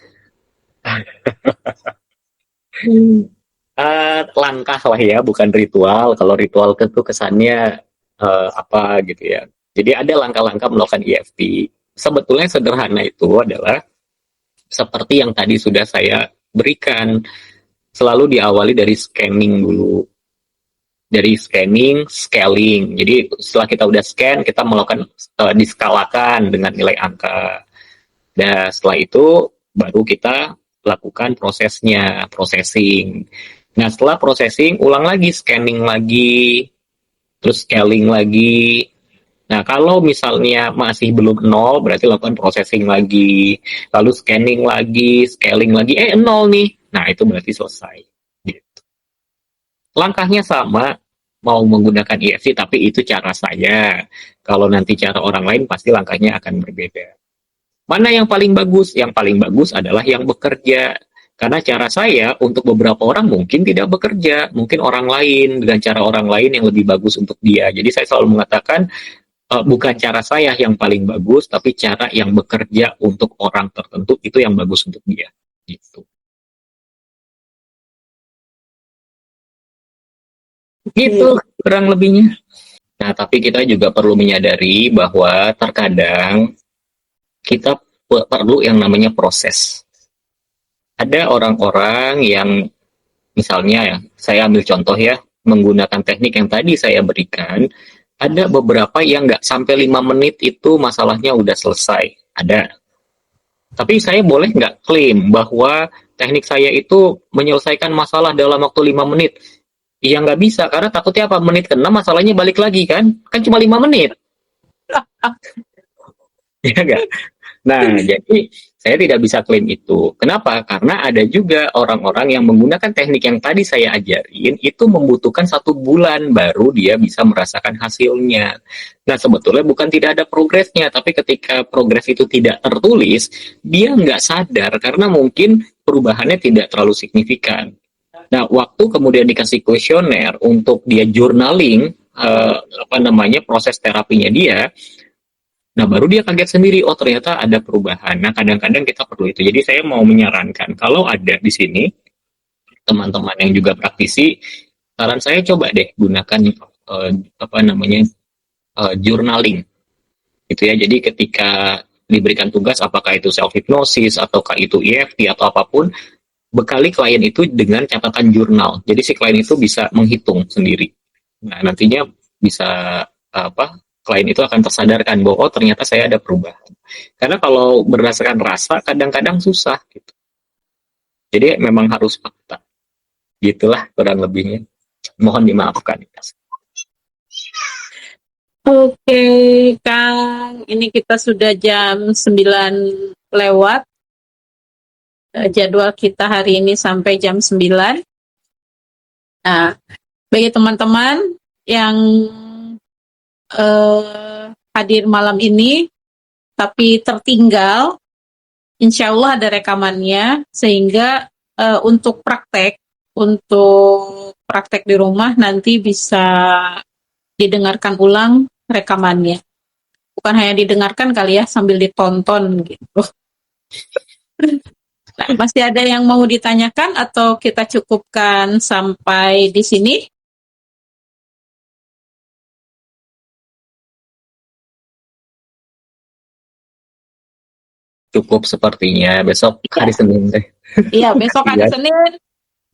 langkah lah ya, bukan ritual. Kalau ritual itu kesannya apa gitu ya. Jadi ada langkah-langkah melakukan EFT. Sebetulnya sederhana, itu adalah seperti yang tadi sudah saya berikan. Selalu diawali dari scanning dulu. Dari scanning, scaling. Jadi setelah kita udah scan, kita melakukan diskalakan dengan nilai angka. Dan setelah itu baru kita lakukan prosesnya, processing. Nah, setelah processing, ulang lagi, scanning lagi, terus scaling lagi. Nah, kalau misalnya masih belum 0, berarti lakukan processing lagi, lalu scanning lagi, scaling lagi, 0 nih. Nah, itu berarti selesai. Gitu. Langkahnya sama, mau menggunakan EFT, tapi itu cara saya. Kalau nanti cara orang lain, pasti langkahnya akan berbeda. Mana yang paling bagus? Yang paling bagus adalah yang bekerja. Karena cara saya untuk beberapa orang mungkin tidak bekerja, mungkin orang lain dengan cara orang lain yang lebih bagus untuk dia. Jadi saya selalu mengatakan bukan cara saya yang paling bagus, tapi cara yang bekerja untuk orang tertentu itu yang bagus untuk dia. Gitu. Gitu kurang lebihnya. Nah, tapi kita juga perlu menyadari bahwa terkadang kita perlu yang namanya proses. Ada orang-orang yang misalnya ya, saya ambil contoh ya, menggunakan teknik yang tadi saya berikan, ada beberapa yang nggak sampai 5 menit itu masalahnya udah selesai. Ada. Tapi saya boleh nggak klaim bahwa teknik saya itu menyelesaikan masalah dalam waktu 5 menit? Iya nggak bisa, karena takutnya apa? Menit ke-6 masalahnya balik lagi kan? Kan cuma 5 menit. Ya nggak? Nah, jadi saya tidak bisa klaim itu. Kenapa? Karena ada juga orang-orang yang menggunakan teknik yang tadi saya ajarin, itu membutuhkan 1 bulan baru dia bisa merasakan hasilnya. Nah, sebetulnya bukan tidak ada progresnya, tapi ketika progres itu tidak tertulis, dia nggak sadar karena mungkin perubahannya tidak terlalu signifikan. Nah, waktu kemudian dikasih kuesioner untuk dia journaling, proses terapinya dia, nah, baru dia kaget sendiri, oh ternyata ada perubahan. Nah, kadang-kadang kita perlu itu. Jadi saya mau menyarankan, kalau ada di sini teman-teman yang juga praktisi, saran saya coba deh gunakan journaling. Itu ya. Jadi ketika diberikan tugas, apakah itu self hypnosis ataukah itu EFT atau apapun, bekali klien itu dengan catatan jurnal. Jadi si klien itu bisa menghitung sendiri. Nah, nantinya bisa klien itu akan tersadarkan bahwa oh ternyata saya ada perubahan. Karena kalau berdasarkan rasa kadang-kadang susah gitu. Jadi memang harus fakta. Gitulah kurang lebihnya. Mohon dimaafkan. Oke, Kang. Ini kita sudah jam 9 lewat. Jadwal kita hari ini sampai jam 9. Nah, bagi teman-teman yang hadir malam ini, tapi tertinggal, insya Allah ada rekamannya, sehingga untuk praktek di rumah nanti bisa didengarkan ulang rekamannya. Bukan hanya didengarkan kali ya, sambil ditonton gitu. Nah, masih ada yang mau ditanyakan atau kita cukupkan sampai di sini? Cukup sepertinya, besok hari Senin deh. Iya, besok hari Senin,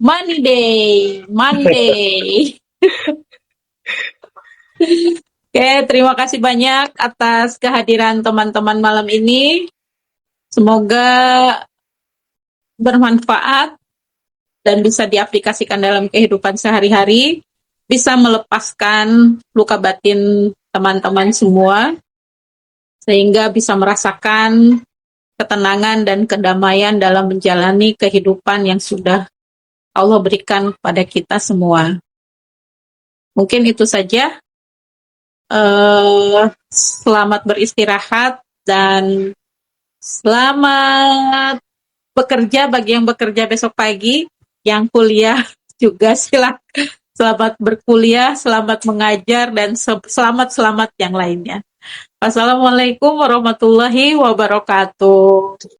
Monday. Oke, terima kasih banyak atas kehadiran teman-teman malam ini. Semoga bermanfaat dan bisa diaplikasikan dalam kehidupan sehari-hari, bisa melepaskan luka batin teman-teman semua, sehingga bisa merasakan ketenangan dan kedamaian dalam menjalani kehidupan yang sudah Allah berikan pada kita semua. Mungkin itu saja. Selamat beristirahat dan selamat bekerja bagi yang bekerja besok pagi, yang kuliah juga silakan selamat berkuliah, selamat mengajar, dan selamat yang lainnya. Wassalamualaikum warahmatullahi wabarakatuh.